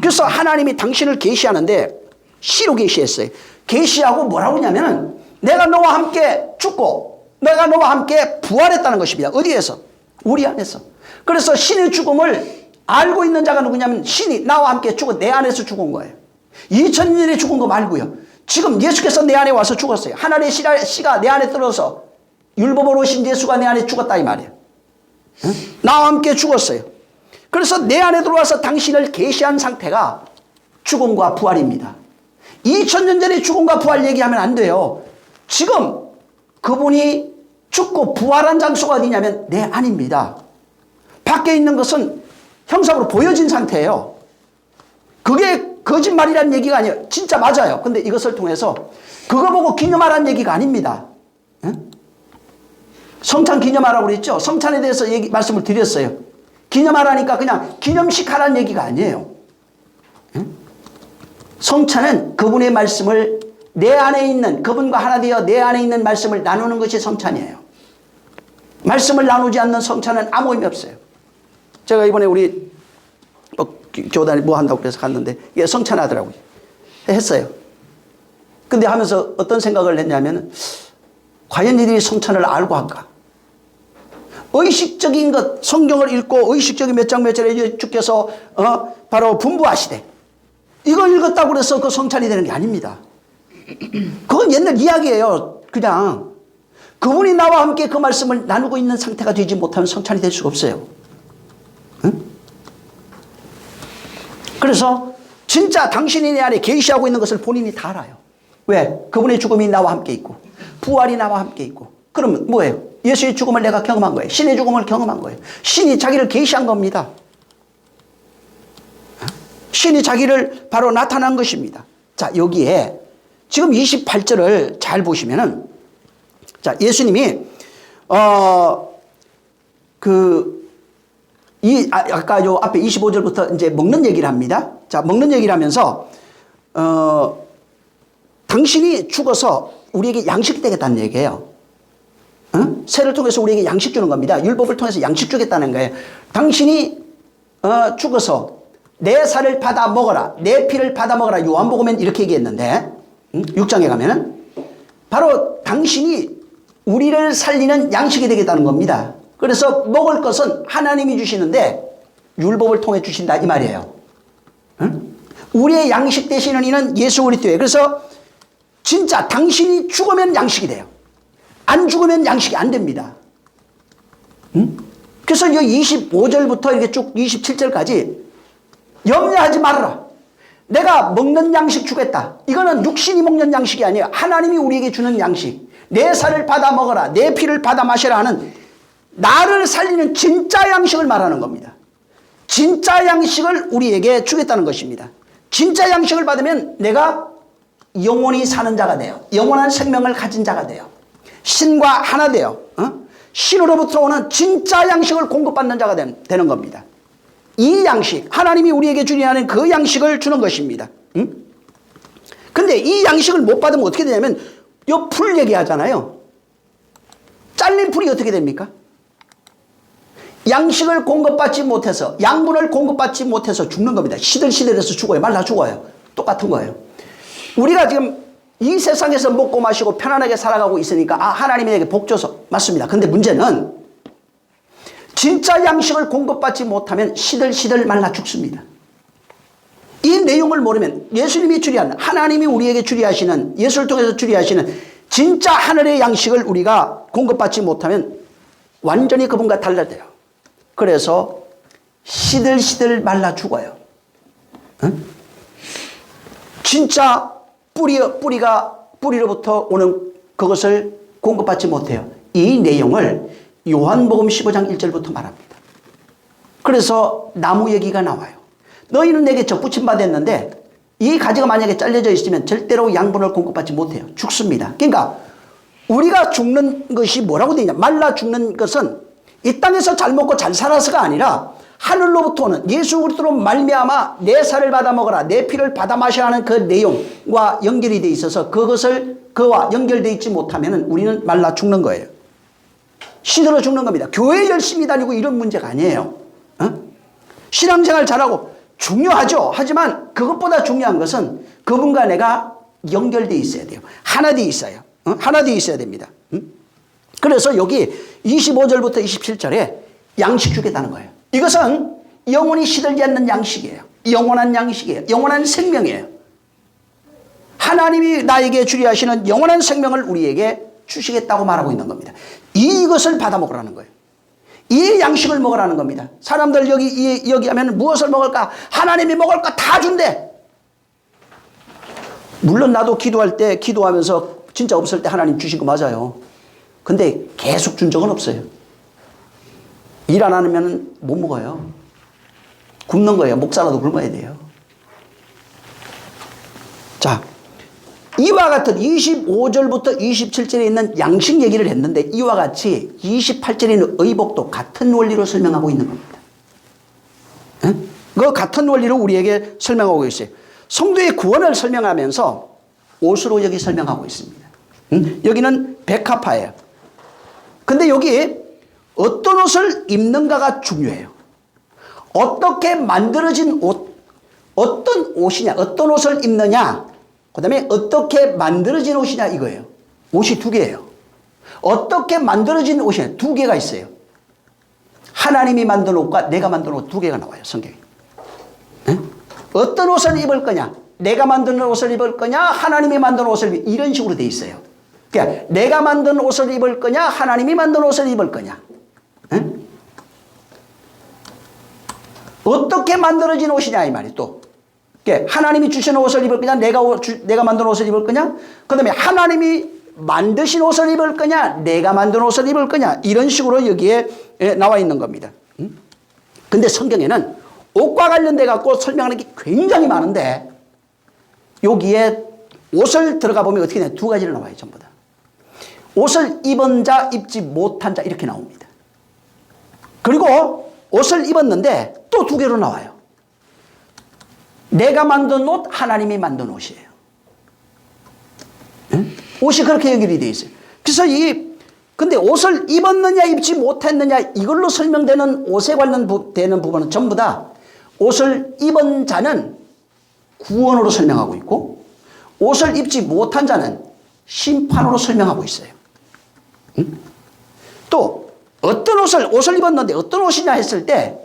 그래서 하나님이 당신을 계시하는데 시로 계시했어요. 계시하고 뭐라고 하냐면 내가 너와 함께 죽고 내가 너와 함께 부활했다는 것입니다. 어디에서? 우리 안에서. 그래서 신의 죽음을 알고 있는 자가 누구냐면 신이 나와 함께 죽어 내 안에서 죽은 거예요. 2000년에 죽은 거 말고요. 지금 예수께서 내 안에 와서 죽었어요. 하나님의 씨가 내 안에 들어서 율법으로 오신 예수가 내 안에 죽었다 이 말이에요. 응? 나와 함께 죽었어요. 그래서 내 안에 들어와서 당신을 계시한 상태가 죽음과 부활입니다. 2000년 전에 죽음과 부활 얘기하면 안 돼요. 지금 그분이 죽고 부활한 장소가 어디냐면 내 안입니다. 밖에 있는 것은 형상으로 보여진 상태예요. 그게 거짓말이라는 얘기가 아니에요. 진짜 맞아요. 근데 이것을 통해서 그거 보고 기념하라는 얘기가 아닙니다. 응? 성찬 기념하라고 그랬죠. 성찬에 대해서 말씀을 드렸어요. 기념하라니까 그냥 기념식 하라는 얘기가 아니에요. 응? 성찬은 그분의 말씀을 내 안에 있는 그분과 하나 되어 내 안에 있는 말씀을 나누는 것이 성찬이에요. 말씀을 나누지 않는 성찬은 아무 의미 없어요. 제가 이번에 우리 교단이 뭐 한다고 그래서 갔는데 이게 성찬하더라고요. 했어요. 근데 하면서 어떤 생각을 했냐면 과연 이들이 성찬을 알고 할까? 의식적인 것 성경을 읽고 의식적인 몇 장 몇 절에 주께서 바로 분부하시되 이걸 읽었다고 해서 그 성찬이 되는 게 아닙니다. 그건 옛날 이야기예요. 그냥 그분이 나와 함께 그 말씀을 나누고 있는 상태가 되지 못하면 성찬이 될 수가 없어요. 응? 그래서 진짜 당신이 내 안에 계시하고 있는 것을 본인이 다 알아요. 왜? 그분의 죽음이 나와 함께 있고 부활이 나와 함께 있고 그러면 뭐예요? 예수의 죽음을 내가 경험한 거예요. 신의 죽음을 경험한 거예요. 신이 자기를 계시한 겁니다. 신이 자기를 바로 나타난 것입니다. 자, 여기에 지금 28절을 잘 보시면은 자, 예수님이 아까 요 앞에 25절부터 이제 먹는 얘기를 합니다. 자, 먹는 얘기를 하면서 당신이 죽어서 우리에게 양식 되겠다는 얘기예요. 새를 통해서 우리에게 양식 주는 겁니다. 율법을 통해서 양식 주겠다는 거예요. 당신이 죽어서 내 살을 받아 먹어라. 내 피를 받아 먹어라. 요한복음엔 이렇게 얘기했는데 6장에 가면은 바로 당신이 우리를 살리는 양식이 되겠다는 겁니다. 그래서 먹을 것은 하나님이 주시는데 율법을 통해 주신다 이 말이에요. 우리의 양식 되시는 이는 예수 그리스도예요. 그래서 진짜 당신이 죽으면 양식이 돼요. 안 죽으면 양식이 안 됩니다. 그래서 이 25절부터 이렇게 쭉 27절까지 염려하지 말아라. 내가 먹는 양식 주겠다. 이거는 육신이 먹는 양식이 아니에요. 하나님이 우리에게 주는 양식. 내 살을 받아 먹어라. 내 피를 받아 마셔라 하는 나를 살리는 진짜 양식을 말하는 겁니다. 진짜 양식을 우리에게 주겠다는 것입니다. 진짜 양식을 받으면 내가 영원히 사는 자가 돼요. 영원한 생명을 가진 자가 돼요. 신과 하나 돼요. 신으로부터 오는 진짜 양식을 공급받는 자가 되는 겁니다. 이 양식, 하나님이 우리에게 주려 하는 그 양식을 주는 것입니다. 근데 이 양식을 못 받으면 어떻게 되냐면 요 풀 얘기하잖아요. 잘린 풀이 어떻게 됩니까? 양식을 공급받지 못해서, 양분을 공급받지 못해서 죽는 겁니다. 시들시들해서 죽어요. 말라 죽어요. 똑같은 거예요. 우리가 지금 이 세상에서 먹고 마시고 편안하게 살아가고 있으니까 하나님이 내게 복 줘서 맞습니다. 근데 문제는 진짜 양식을 공급받지 못하면 시들시들 말라 죽습니다. 이 내용을 모르면 예수님이 주리하는, 하나님이 우리에게 주리하시는, 예수를 통해서 주리하시는 진짜 하늘의 양식을 우리가 공급받지 못하면 완전히 그분과 달라져요. 그래서 시들시들 말라 죽어요. 응? 진짜 뿌리로부터 오는 그것을 공급받지 못해요. 이 내용을 요한복음 15장 1절부터 말합니다. 그래서 나무 얘기가 나와요. 너희는 내게 접붙임 받았는데 이 가지가 만약에 잘려져 있으면 절대로 양분을 공급받지 못해요. 죽습니다. 그러니까 우리가 죽는 것이 뭐라고 되냐, 말라 죽는 것은 이 땅에서 잘 먹고 잘 살아서가 아니라 하늘로부터 오는 예수 그리스도로 말미암아 내 살을 받아 먹어라, 내 피를 받아 마셔야 하는 그 내용과 연결이 돼 있어서 그와 연결되어 있지 못하면 우리는 말라 죽는 거예요. 시들어 죽는 겁니다. 교회 열심히 다니고 이런 문제가 아니에요. 신앙생활 잘하고 중요하죠. 하지만 그것보다 중요한 것은 그분과 내가 연결되어 있어야 돼요. 하나 되어 있어요. 하나 되어 있어야 됩니다. 그래서 여기 25절부터 27절에 양식 주겠다는 거예요. 이것은 영원히 시들지 않는 양식이에요. 영원한 양식이에요. 영원한 생명이에요. 하나님이 나에게 주려 하시는 영원한 생명을 우리에게 주시겠다고 말하고 있는 겁니다. 이것을 받아 먹으라는 거예요. 이 양식을 먹으라는 겁니다. 사람들 여기 하면 무엇을 먹을까? 하나님이 먹을 거 다 준대. 물론 나도 기도할 때 기도하면서 진짜 없을 때 하나님 주신 거 맞아요. 근데 계속 준 적은 없어요. 일 안 하면 못 먹어요. 굶는 거예요. 목살라도 굶어야 돼요. 자, 이와 같은 25절부터 27절에 있는 양식 얘기를 했는데 이와 같이 28절에 있는 의복도 같은 원리로 설명하고 있는 겁니다. 그 같은 원리로 우리에게 설명하고 있어요. 성도의 구원을 설명하면서 옷으로 여기 설명하고 있습니다. 여기는 백합화예요. 근데 여기 어떤 옷을 입는가가 중요해요. 어떻게 만들어진 옷, 어떤 옷이냐, 어떤 옷을 입느냐, 그 다음에 어떻게 만들어진 옷이냐 이거예요. 옷이 두 개예요. 어떻게 만들어진 옷이냐, 두 개가 있어요. 하나님이 만든 옷과 내가 만든 옷 두 개가 나와요, 성경에. 어떤 옷을 입을 거냐, 내가 만든 옷을 입을 거냐, 하나님이 만든 옷을 입을 거냐, 이런 식으로 돼 있어요. 그러니까 내가 만든 옷을 입을 거냐, 하나님이 만든 옷을 입을 거냐. 어떻게 만들어진 옷이냐 이 말이 또. 그러니까 하나님이 주신 옷을 입을 거냐, 내가 만든 옷을 입을 거냐, 그 다음에 하나님이 만드신 옷을 입을 거냐, 내가 만든 옷을 입을 거냐, 이런 식으로 여기에 나와 있는 겁니다. 근데 성경에는 옷과 관련돼 갖고 설명하는 게 굉장히 많은데 여기에 옷을 들어가 보면 어떻게 되냐, 두 가지를 나와요. 전부 다 옷을 입은 자, 입지 못한 자 이렇게 나옵니다. 그리고 옷을 입었는데 또 두 개로 나와요. 내가 만든 옷, 하나님이 만든 옷이에요. 옷이 그렇게 연결이 되어 있어요. 그래서 근데 옷을 입었느냐 입지 못했느냐 이걸로 설명되는 옷에 관련되는 부분은 전부 다 옷을 입은 자는 구원으로 설명하고 있고 옷을 입지 못한 자는 심판으로 설명하고 있어요. 또 어떤 옷을 입었는데 어떤 옷이냐 했을 때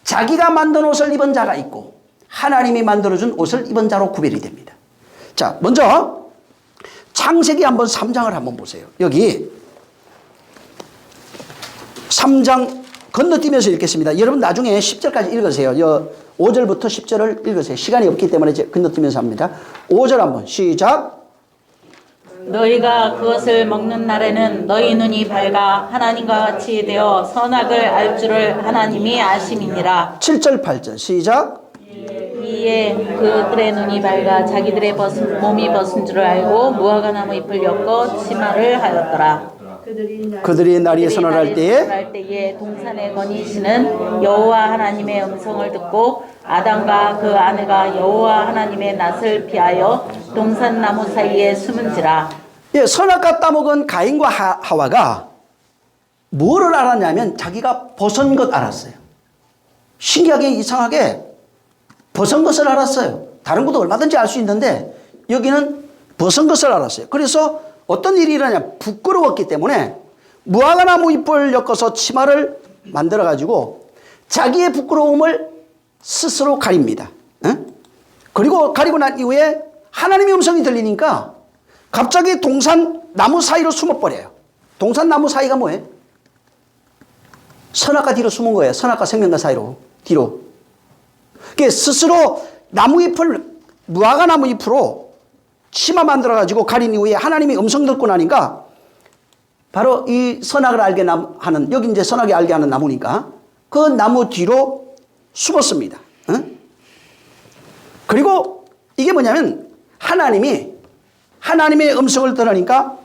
자기가 만든 옷을 입은 자가 있고 하나님이 만들어준 옷을 입은 자로 구별이 됩니다. 자, 먼저 창세기 한번 3장을 한번 보세요. 여기 3장 건너뛰면서 읽겠습니다. 여러분 나중에 10절까지 읽으세요. 5절부터 10절을 읽으세요. 시간이 없기 때문에 이제 건너뛰면서 합니다. 5절 한번 시작. 너희가 그것을 먹는 날에는 너희 눈이 밝아 하나님과 같이 되어 선악을 알 줄을 하나님이 아심이니라. 7절 8절 시작. 이에 그들의 눈이 밝아 자기들의 몸이 벗은 줄을 알고 무화과나무 잎을 엮어 치마를 하였더라. 그들이 날이 선언할 때에 때에 동산에 거니시는 여호와 하나님의 음성을 듣고 아담과 그 아내가 여호와 하나님의 낯을 피하여 동산 나무 사이에 숨은지라. 예, 선악과 따먹은 가인과 하와가 뭐를 알았냐면 자기가 벗은 것 알았어요. 신기하게 이상하게 벗은 것을 알았어요. 다른 것도 얼마든지 알 수 있는데 여기는 벗은 것을 알았어요. 그래서 어떤 일이 일어나냐, 부끄러웠기 때문에 무화과 나무 잎을 엮어서 치마를 만들어 가지고 자기의 부끄러움을 스스로 가립니다. 그리고 가리고 난 이후에 하나님의 음성이 들리니까 갑자기 동산 나무 사이로 숨어버려요. 동산 나무 사이가 뭐예요? 선악과 뒤로 숨은 거예요. 선악과 생명과 사이로 뒤로. 그게 스스로 나무잎을 무화과 나무잎으로 치마 만들어 가지고 가린 이후에 하나님의 음성 듣고 나니까 바로 이 선악을 알게 하는, 여기 이제 선악이 알게 하는 나무니까 그 나무 뒤로 숨었습니다. 그리고 이게 뭐냐면 하나님의 음성을 들으니까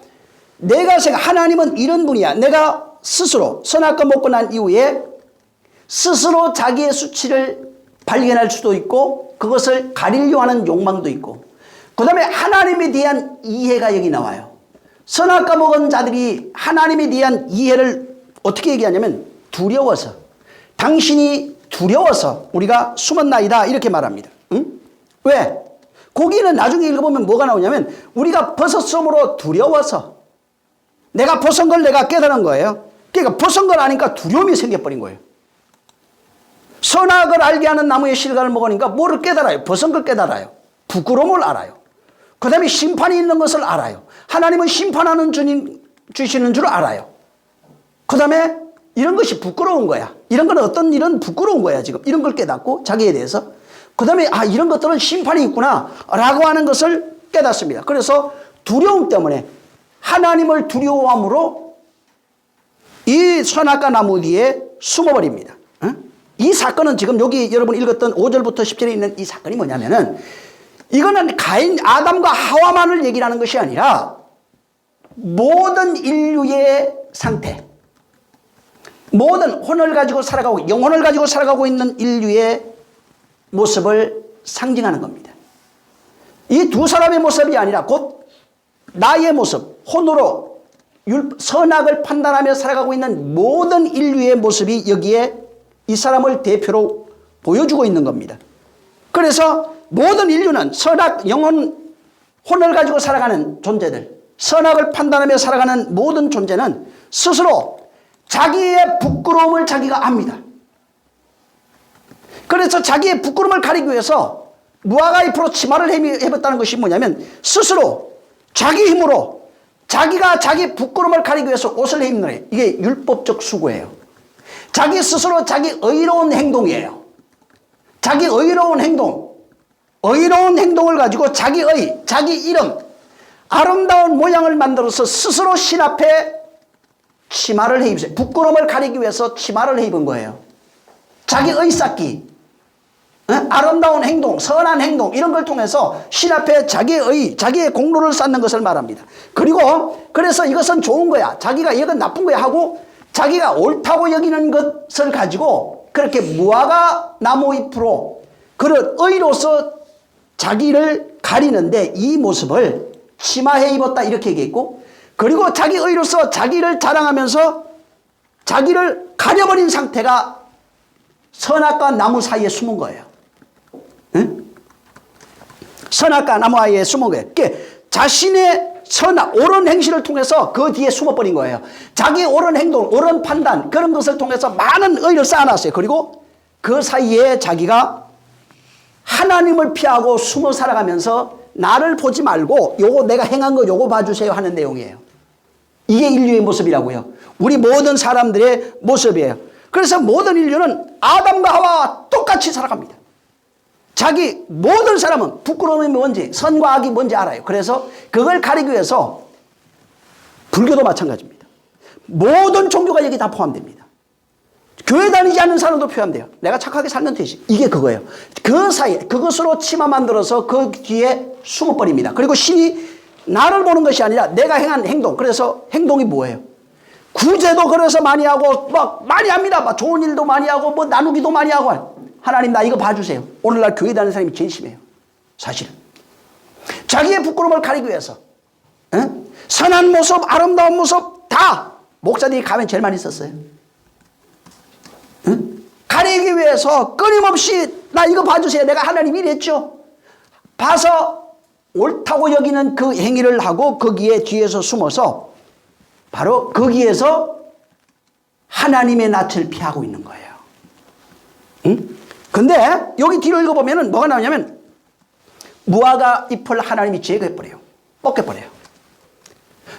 내가 하나님은 이런 분이야. 내가 스스로 선악과 먹고 난 이후에 스스로 자기의 수치를 발견할 수도 있고 그것을 가리려 하는 욕망도 있고, 그 다음에 하나님에 대한 이해가 여기 나와요. 선악과 먹은 자들이 하나님에 대한 이해를 어떻게 얘기하냐면 두려워서, 당신이 두려워서 우리가 숨었나이다 이렇게 말합니다. 왜? 거기는 나중에 읽어보면 뭐가 나오냐면 우리가 벗었으므로 두려워서, 내가 벗은 걸 내가 깨달은 거예요. 그러니까 벗은 걸 아니까 두려움이 생겨버린 거예요. 선악을 알게 하는 나무의 실과를 먹으니까 뭐를 깨달아요? 벗은 걸 깨달아요. 부끄러움을 알아요. 그 다음에 심판이 있는 것을 알아요. 하나님은 심판하는 주시는 줄 알아요. 그 다음에 이런 것이 부끄러운 거야. 이런 건 어떤 일은 부끄러운 거야 지금. 이런 걸 깨닫고 자기에 대해서. 그 다음에 이런 것들은 심판이 있구나 라고 하는 것을 깨닫습니다. 그래서 두려움 때문에 하나님을 두려워함으로 이 선악과 나무 뒤에 숨어버립니다. 이 사건은 지금 여기 여러분 읽었던 5절부터 10절에 있는 이 사건이 뭐냐면은 이거는 아담과 하와만을 얘기를 하는 것이 아니라 모든 인류의 상태, 모든 혼을 가지고 살아가고 영혼을 가지고 살아가고 있는 인류의 모습을 상징하는 겁니다. 이 두 사람의 모습이 아니라 곧 나의 모습, 혼으로 선악을 판단하며 살아가고 있는 모든 인류의 모습이 여기에 이 사람을 대표로 보여주고 있는 겁니다. 그래서 모든 인류는 선악, 영혼, 혼을 가지고 살아가는 존재들, 선악을 판단하며 살아가는 모든 존재는 스스로 자기의 부끄러움을 자기가 압니다. 그래서 자기의 부끄러움을 가리기 위해서 무화과 잎으로 치마를 해봤다는 것이 뭐냐면 스스로 자기 힘으로 자기가 자기 부끄러움을 가리기 위해서 옷을 입는 거예요. 이게 율법적 수고예요. 자기 스스로 자기 의로운 행동이에요. 자기 의로운 행동을 가지고 자기 이름, 아름다운 모양을 만들어서 스스로 신 앞에 치마를 해 입으세요. 부끄러움을 가리기 위해서 치마를 해 입은 거예요. 자기 쌓기, 아름다운 행동, 선한 행동 이런 걸 통해서 신 앞에 자기의 공로를 쌓는 것을 말합니다. 그리고 그래서 이것은 좋은 거야, 자기가 이건 나쁜 거야 하고 자기가 옳다고 여기는 것을 가지고 그렇게 무화과 나무 잎으로 그런 의로서 자기를 가리는데 이 모습을 치마해 입었다 이렇게 얘기했고, 그리고 자기 의로서 자기를 자랑하면서 자기를 가려버린 상태가 선악과 나무 사이에 숨은 거예요. 선악과 나무 사이에 숨은 거예요. 자신의 옳은 행실을 통해서 그 뒤에 숨어버린 거예요. 자기의 옳은 행동, 옳은 판단 그런 것을 통해서 많은 의를 쌓아놨어요. 그리고 그 사이에 자기가 하나님을 피하고 숨어 살아가면서 나를 보지 말고 요거 내가 행한 거 요거 봐주세요 하는 내용이에요. 이게 인류의 모습이라고요. 우리 모든 사람들의 모습이에요. 그래서 모든 인류는 아담과 하와와 똑같이 살아갑니다. 모든 사람은 부끄러움이 뭔지 선과 악이 뭔지 알아요. 그래서 그걸 가리기 위해서 불교도 마찬가지입니다. 모든 종교가 여기 다 포함됩니다. 교회 다니지 않는 사람도 포함돼요. 내가 착하게 살면 되지. 이게 그거예요. 그 사이에 그것으로 치마 만들어서 그 뒤에 숨어버립니다. 그리고 신이 나를 보는 것이 아니라 내가 행한 행동. 그래서 행동이 뭐예요? 구제도 그래서 많이 하고 막 많이 합니다. 막 좋은 일도 많이 하고 뭐 나누기도 많이 하고. 하나님 나 이거 봐주세요. 오늘날 교회 다니는 사람이 제일 심해요. 사실은. 자기의 부끄러움을 가리기 위해서 선한 모습, 아름다운 모습 다 목사들이 가면 제일 많이 썼어요. 가리기 위해서 끊임없이 나 이거 봐주세요. 내가 하나님 이랬죠. 봐서 옳다고 여기는 그 행위를 하고 거기에 뒤에서 숨어서 바로 거기에서 하나님의 낯을 피하고 있는 거예요. 근데 여기 뒤로 읽어보면 뭐가 나오냐면 무화과 잎을 하나님이 제거해버려요. 벗겨버려요.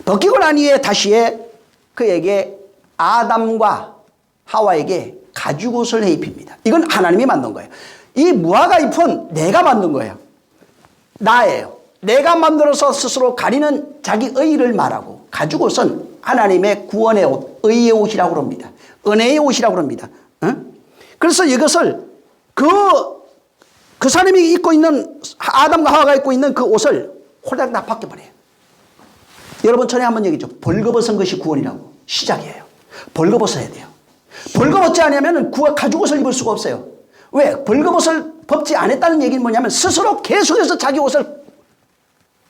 벗기고 난 후에 다시에 그에게 아담과 하와에게 가죽옷을 해입힙니다. 이건 하나님이 만든 거예요. 이 무화과 잎은 내가 만든 거예요. 나예요. 내가 만들어서 스스로 가리는 자기 의의를 말하고 가죽옷은 하나님의 구원의 옷, 의의 옷이라고 합니다. 은혜의 옷이라고 합니다. 그래서 이것을 그 사람이 입고 있는 아담과 하와가 입고 있는 그 옷을 홀딱 다 벗겨버려요. 여러분 전에 한번 얘기했죠. 벌거벗은 것이 구원이라고. 시작이에요. 벌거벗어야 돼요. 벌거벗지 않으면 가죽옷을 입을 수가 없어요. 왜? 벌거벗을 벗지 않았다는 얘기는 뭐냐면 스스로 계속해서 자기 옷을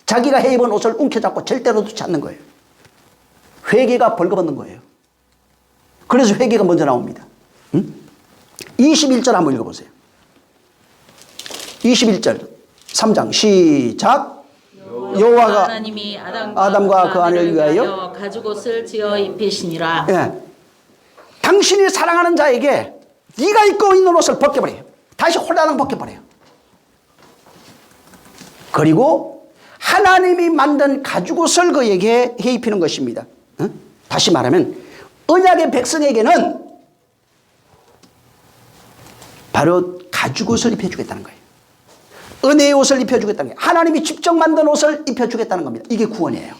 자기가 해입은 옷을 움켜잡고 절대로 놓지 않는 거예요. 회개가 벌거벗는 거예요. 그래서 회개가 먼저 나옵니다. 21절 한번 읽어보세요. 21절 3장 시작. 여호와가 하나님이 아담과 그 아내를 위하여 가죽옷을 지어 입히시니라. 예. 당신이 사랑하는 자에게 네가 입고 있는 옷을 벗겨버려요. 다시 홀라당 벗겨버려요. 그리고 하나님이 만든 가죽옷을 그에게 해입히는 것입니다. 다시 말하면 언약의 백성에게는 바로 가죽옷을 입혀주겠다는 거예요. 은혜의 옷을 입혀주겠다는 거예요. 하나님이 직접 만든 옷을 입혀주겠다는 겁니다. 이게 구원이에요.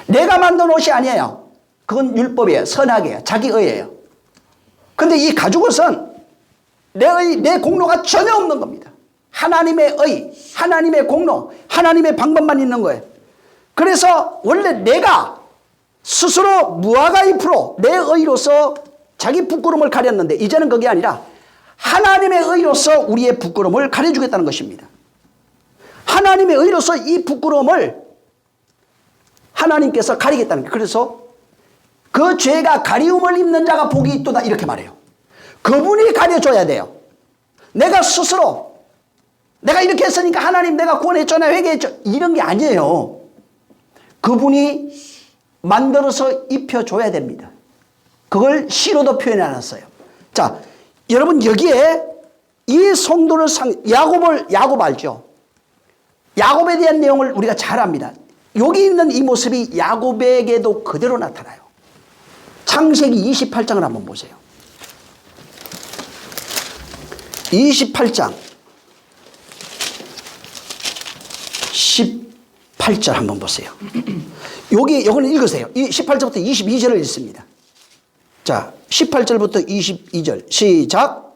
내가 만든 옷이 아니에요. 그건 율법이에요. 선악이에요. 자기 의예요. 근데 이 가죽옷은 내 공로가 전혀 없는 겁니다. 하나님의 의, 하나님의 공로, 하나님의 방법만 있는 거예요. 그래서 원래 내가 스스로 무화과 잎으로 내 의로서 자기 부끄러움을 가렸는데 이제는 그게 아니라 하나님의 의로서 우리의 부끄러움을 가려주겠다는 것입니다. 하나님의 의로서 이 부끄러움을 하나님께서 가리겠다는 거예요. 그래서 그 죄가 가리움을 입는 자가 복이 있도다 이렇게 말해요. 그분이 가려줘야 돼요. 내가 스스로 내가 이렇게 했으니까 하나님 내가 구원했잖아요. 회개했죠. 이런 게 아니에요. 그분이 만들어서 입혀줘야 됩니다. 그걸 시로도 표현해놨어요. 자, 여러분 여기에 이 성도를 야곱 알죠? 야곱에 대한 내용을 우리가 잘 압니다. 여기 있는 이 모습이 야곱에게도 그대로 나타나요. 창세기 28장을 한번 보세요. 28장 18절 한번 보세요. 요거는 읽으세요. 18절부터 22절을 읽습니다. 자, 18절부터 22절 시작.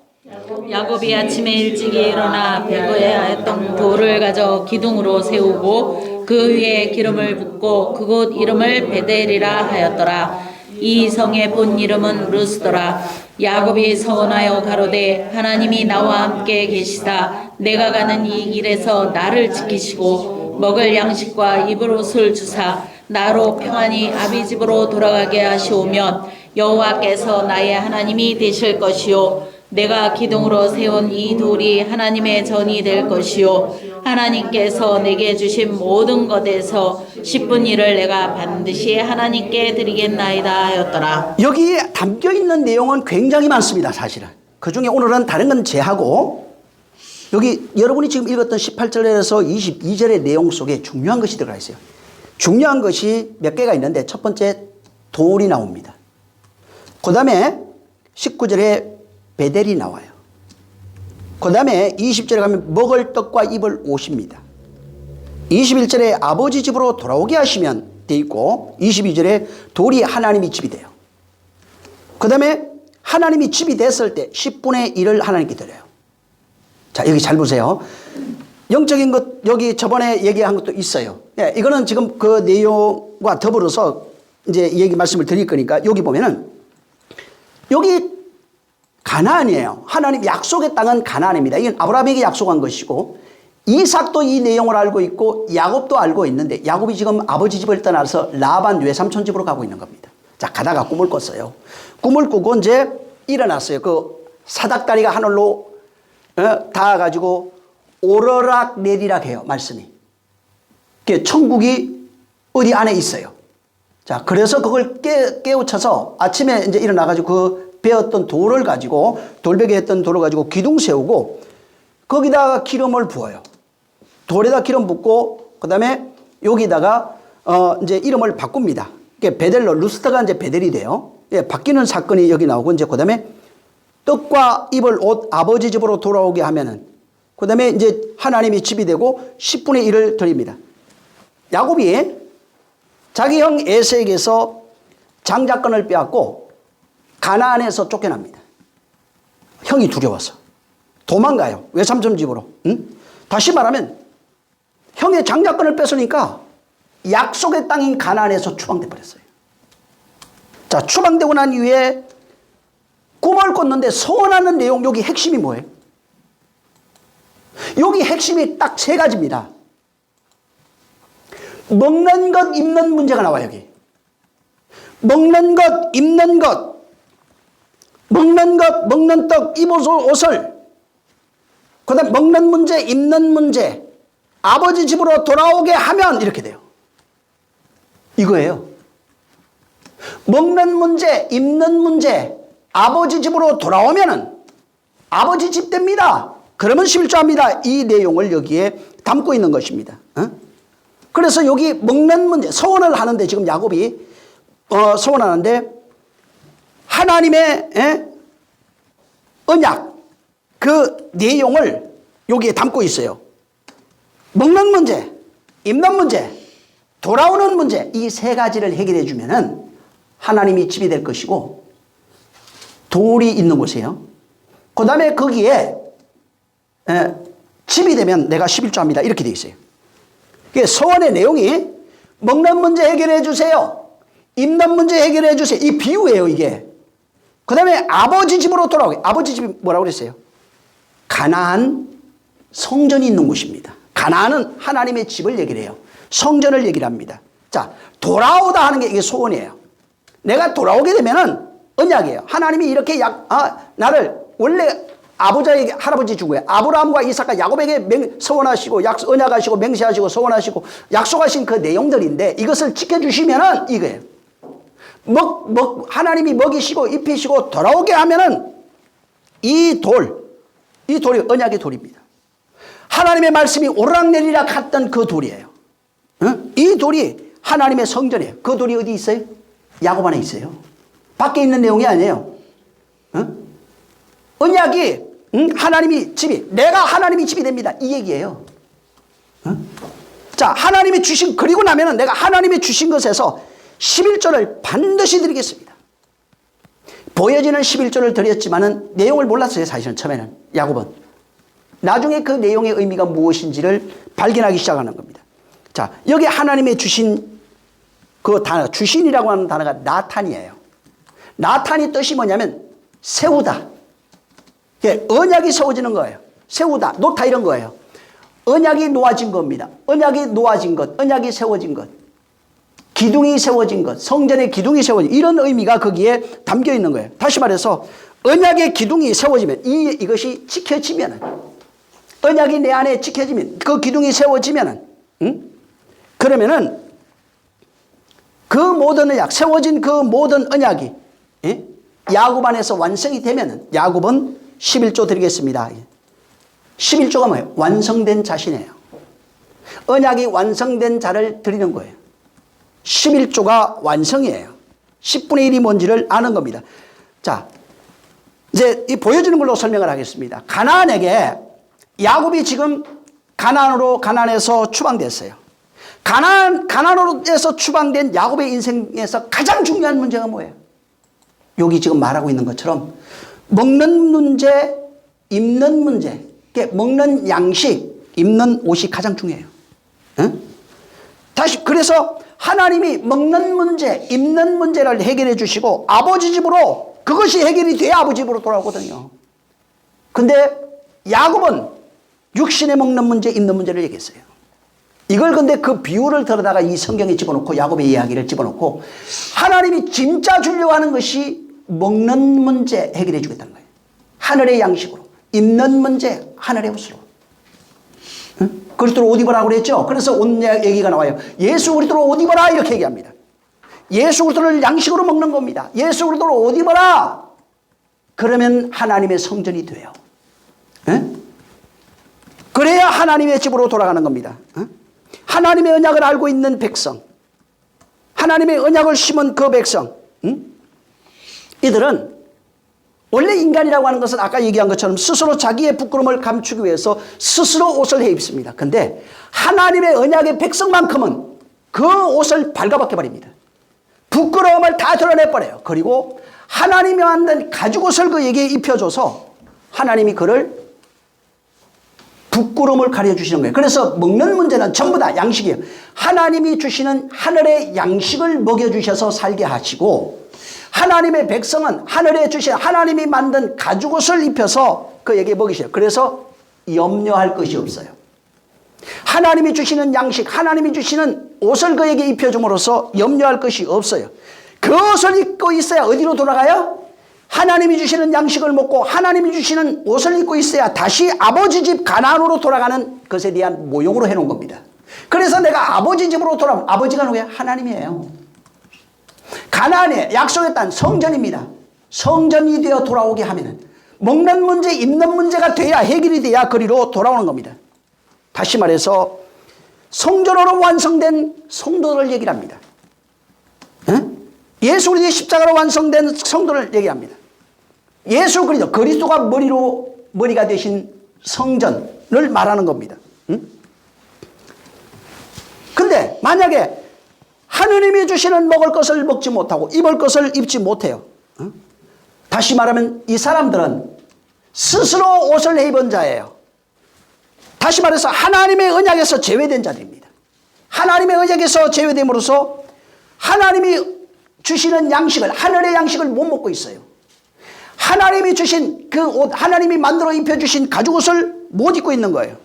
야곱이 아침에 일찍이 일어나 베고야 했던 돌을 가져 기둥으로 세우고 그 위에 기름을 붓고 그곳 이름을 베델이라 하였더라. 이 성의 본 이름은 루스더라. 야곱이 서원하여 가로되 하나님이 나와 함께 계시다. 내가 가는 이 길에서 나를 지키시고 먹을 양식과 입을 옷을 주사 나로 평안히 아비 집으로 돌아가게 하시오면 여호와께서 나의 하나님이 되실 것이요 내가 기둥으로 세운 이 돌이 하나님의 전이 될 것이요 하나님께서 내게 주신 모든 것에서 10분 1을 내가 반드시 하나님께 드리겠나이다 하였더라. 여기 담겨있는 내용은 굉장히 많습니다. 사실은 그 중에 오늘은 다른 건 제하고 여기 여러분이 지금 읽었던 18절에서 22절의 내용 속에 중요한 것이 들어가 있어요. 중요한 것이 몇 개가 있는데 첫 번째 돌이 나옵니다. 그 다음에 19절에 베델이 나와요. 그 다음에 20절에 가면 먹을 떡과 입을 옷입니다. 21절에 아버지 집으로 돌아오게 하시면 돼 있고 22절에 돌이 하나님이 집이 돼요. 그 다음에 하나님이 집이 됐을 때 10분의 1을 하나님께 드려요. 자, 여기 잘 보세요. 영적인 것 여기 저번에 얘기한 것도 있어요. 예, 이거는 지금 그 내용과 더불어서 이제 얘기 말씀을 드릴 거니까 여기 보면은 여기 가나안이에요. 하나님 약속의 땅은 가나안입니다. 이건 아브라함에게 약속한 것이고 이삭도 이 내용을 알고 있고 야곱도 알고 있는데 야곱이 지금 아버지 집을 떠나서 라반 외삼촌 집으로 가고 있는 겁니다. 자, 가다가 꿈을 꿨어요. 꿈을 꾸고 이제 일어났어요. 그 사닥다리가 하늘로 닿아가지고 오르락 내리락 해요. 말씀이. 천국이 어디 안에 있어요. 자, 그래서 그걸 깨우쳐서 아침에 이제 일어나가지고 그 베었던 돌을 가지고 돌베개 했던 돌을 가지고 기둥 세우고 거기다가 기름을 부어요. 돌에다 기름 붓고 그다음에 여기다가 이제 이름을 바꿉니다. 베델로 루스터가 이제 베델이 돼요. 예, 바뀌는 사건이 여기 나오고 이제 그다음에 떡과 입을 옷 아버지 집으로 돌아오게 하면은 그다음에 이제 하나님이 집이 되고 10분의 1을 드립니다. 야곱이 자기 형 에서에게서 장자권을 빼앗고 가나안에서 쫓겨납니다. 형이 두려워서 도망가요. 외삼촌 집으로. 다시 말하면 형의 장자권을 뺏으니까 약속의 땅인 가나안에서 추방돼 버렸어요. 자, 추방되고 난 이후에 꿈을 꿨는데 소원하는 내용, 여기 핵심이 뭐예요? 여기 핵심이 딱 세 가지입니다. 먹는 것, 입는 문제가 나와요, 여기. 먹는 것, 입는 것. 먹는 것, 먹는 떡, 입을 옷을. 그 다음 먹는 문제, 입는 문제. 아버지 집으로 돌아오게 하면 이렇게 돼요. 이거예요. 먹는 문제, 입는 문제. 아버지 집으로 돌아오면은 아버지 집 됩니다. 그러면 11조 합니다. 이 내용을 여기에 담고 있는 것입니다. 그래서 여기 먹는 문제, 소원을 하는데 지금 야곱이 소원하는데 하나님의 언약, 그 내용을 여기에 담고 있어요. 먹는 문제, 입는 문제, 돌아오는 문제, 이 세 가지를 해결해 주면은 하나님이 집이 될 것이고 돌이 있는 곳이에요. 그 다음에 거기에 집이 되면 내가 11조 합니다. 이렇게 돼 있어요. 소원의 내용이 먹는 문제 해결해 주세요. 입는 문제 해결해 주세요. 이 비유예요, 이게. 그 다음에 아버지 집으로 돌아오게. 아버지 집이 뭐라고 그랬어요? 가나안 성전이 있는 곳입니다. 가나안은 하나님의 집을 얘기를 해요. 성전을 얘기를 합니다. 자, 돌아오다 하는 게 이게 소원이에요. 내가 돌아오게 되면은 언약이에요. 하나님이 이렇게 나를 원래 아버지에게 할아버지 준 거예요. 아브라함과 이삭과 야곱에게 서원하시고 언약하시고 맹세하시고 서원하시고 약속하신 그 내용들인데 이것을 지켜주시면은 이거예요. 하나님이 먹이시고 입히시고 돌아오게 하면은 이 돌이 언약의 돌입니다. 하나님의 말씀이 오르락내리락 했던 그 돌이에요. 이 돌이 하나님의 성전이에요. 그 돌이 어디 있어요? 야곱 안에 있어요. 밖에 있는 내용이 아니에요. 언약이 하나님이 집이, 내가 하나님이 집이 됩니다. 이 얘기예요. 자, 하나님이 주신, 그리고 나면은 내가 하나님이 주신 것에서 11조를 반드시 드리겠습니다. 보여지는 11조를 드렸지만은 내용을 몰랐어요. 사실은 처음에는 야곱은. 나중에 그 내용의 의미가 무엇인지를 발견하기 시작하는 겁니다. 자, 여기 하나님의 주신 그 단어, 주신이라고 하는 단어가 나탄이에요. 나탄이 뜻이 뭐냐면 세우다. 언약이 세워지는 거예요. 세우다, 놓다 이런 거예요. 언약이 놓아진 겁니다. 언약이 놓아진 것, 언약이 세워진 것, 기둥이 세워진 것, 성전의 기둥이 세워진 이런 의미가 거기에 담겨 있는 거예요. 다시 말해서 언약의 기둥이 세워지면 이것이 지켜지면은, 언약이 내 안에 지켜지면, 그 기둥이 세워지면은, 그러면은 그 모든 언약, 세워진 그 모든 언약이 야곱 안에서 완성이 되면은 야곱은 11조 드리겠습니다. 11조가 뭐예요? 완성된 자신이에요. 언약이 완성된 자를 드리는 거예요. 11조가 완성이에요. 10분의 1이 뭔지를 아는 겁니다. 자, 이제 이 보여지는 걸로 설명을 하겠습니다. 가나안에게 야곱이 지금 가나안에서 추방됐어요. 가나안에서 추방된 야곱의 인생에서 가장 중요한 문제가 뭐예요? 여기 지금 말하고 있는 것처럼 먹는 문제, 입는 문제, 먹는 양식, 입는 옷이 가장 중요해요. 그래서 하나님이 먹는 문제, 입는 문제를 해결해 주시고 아버지 집으로 그것이 해결이 돼야 아버지 집으로 돌아오거든요. 근데 야곱은 육신에 먹는 문제, 입는 문제를 얘기했어요. 이걸 근데 그 비유를 들어다가 이 성경에 집어넣고 야곱의 이야기를 집어넣고 하나님이 진짜 주려고 하는 것이 먹는 문제 해결해 주겠다는 거예요. 하늘의 양식으로. 입는 문제 하늘의 옷으로. 응? 그리스도로 옷 입으라고 그랬죠. 그래서 옷 얘기가 나와요. 예수 그리스도로 옷 입어라 이렇게 얘기합니다. 예수 그리스도를 양식으로 먹는 겁니다. 예수 그리스도로 옷 입어라. 그러면 하나님의 성전이 돼요. 응? 그래야 하나님의 집으로 돌아가는 겁니다. 응? 하나님의 언약을 알고 있는 백성, 하나님의 언약을 심은 그 백성, 응? 이들은 원래 인간이라고 하는 것은 아까 얘기한 것처럼 스스로 자기의 부끄러움을 감추기 위해서 스스로 옷을 해 입습니다. 근데 하나님의 언약의 백성만큼은 그 옷을 발가벗겨 버립니다. 부끄러움을 다 드러내버려요. 그리고 하나님이 만든 가죽옷을 그에게 입혀줘서 하나님이 그를 부끄러움을 가려주시는 거예요. 그래서 먹는 문제는 전부 다 양식이에요. 하나님이 주시는 하늘의 양식을 먹여주셔서 살게 하시고 하나님의 백성은 하늘에 주신 하나님이 만든 가죽옷을 입혀서 그에게 먹이셔요. 그래서 염려할 것이 없어요. 하나님이 주시는 양식, 하나님이 주시는 옷을 그에게 입혀줌으로써 염려할 것이 없어요. 그 옷을 입고 있어야 어디로 돌아가요? 하나님이 주시는 양식을 먹고 하나님이 주시는 옷을 입고 있어야 다시 아버지 집 가나안으로 돌아가는 것에 대한 모형으로 해놓은 겁니다. 그래서 내가 아버지 집으로 돌아오면 아버지가 누구예요? 하나님이에요. 가나안의 약속의 땅 성전입니다. 성전이 되어 돌아오게 하면 먹는 문제, 입는 문제가 돼야 해결이 돼야 거리로 돌아오는 겁니다. 다시 말해서 성전으로 완성된 성도를 얘기를 합니다. 예수 그리스도의 십자가로 완성된 성도를 얘기합니다. 예수 그리스도, 그리스도가 머리가 되신 성전을 말하는 겁니다. 근데 만약에 하느님이 주시는 먹을 것을 먹지 못하고 입을 것을 입지 못해요. 다시 말하면 이 사람들은 스스로 옷을 입은 자예요. 다시 말해서 하나님의 언약에서 제외된 자들입니다. 하나님의 언약에서 제외됨으로써 하나님이 주시는 양식을, 하늘의 양식을 못 먹고 있어요. 하나님이 주신 그 옷, 하나님이 만들어 입혀주신 가죽옷을 못 입고 있는 거예요.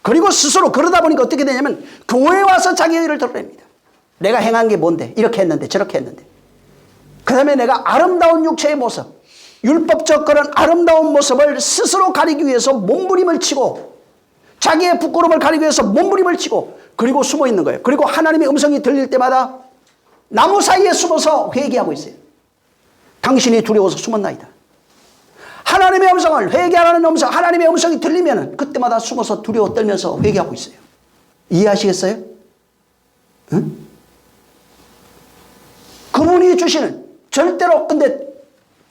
그리고 스스로 그러다 보니까 어떻게 되냐면 교회에 와서 자기의 일을 드러냅니다. 내가 행한 게 뭔데? 이렇게 했는데 저렇게 했는데. 그 다음에 내가 아름다운 육체의 모습, 율법적 그런 아름다운 모습을 스스로 가리기 위해서 몸부림을 치고 자기의 부끄러움을 가리기 위해서 몸부림을 치고 그리고 숨어 있는 거예요. 그리고 하나님의 음성이 들릴 때마다 나무 사이에 숨어서 회개하고 있어요. 당신이 두려워서 숨었나이다. 하나님의 음성을 회개하라는 음성, 하나님의 음성이 들리면 그때마다 숨어서 두려워 떨면서 회개하고 있어요. 이해하시겠어요? 응? 그분이 주시는 절대로, 근데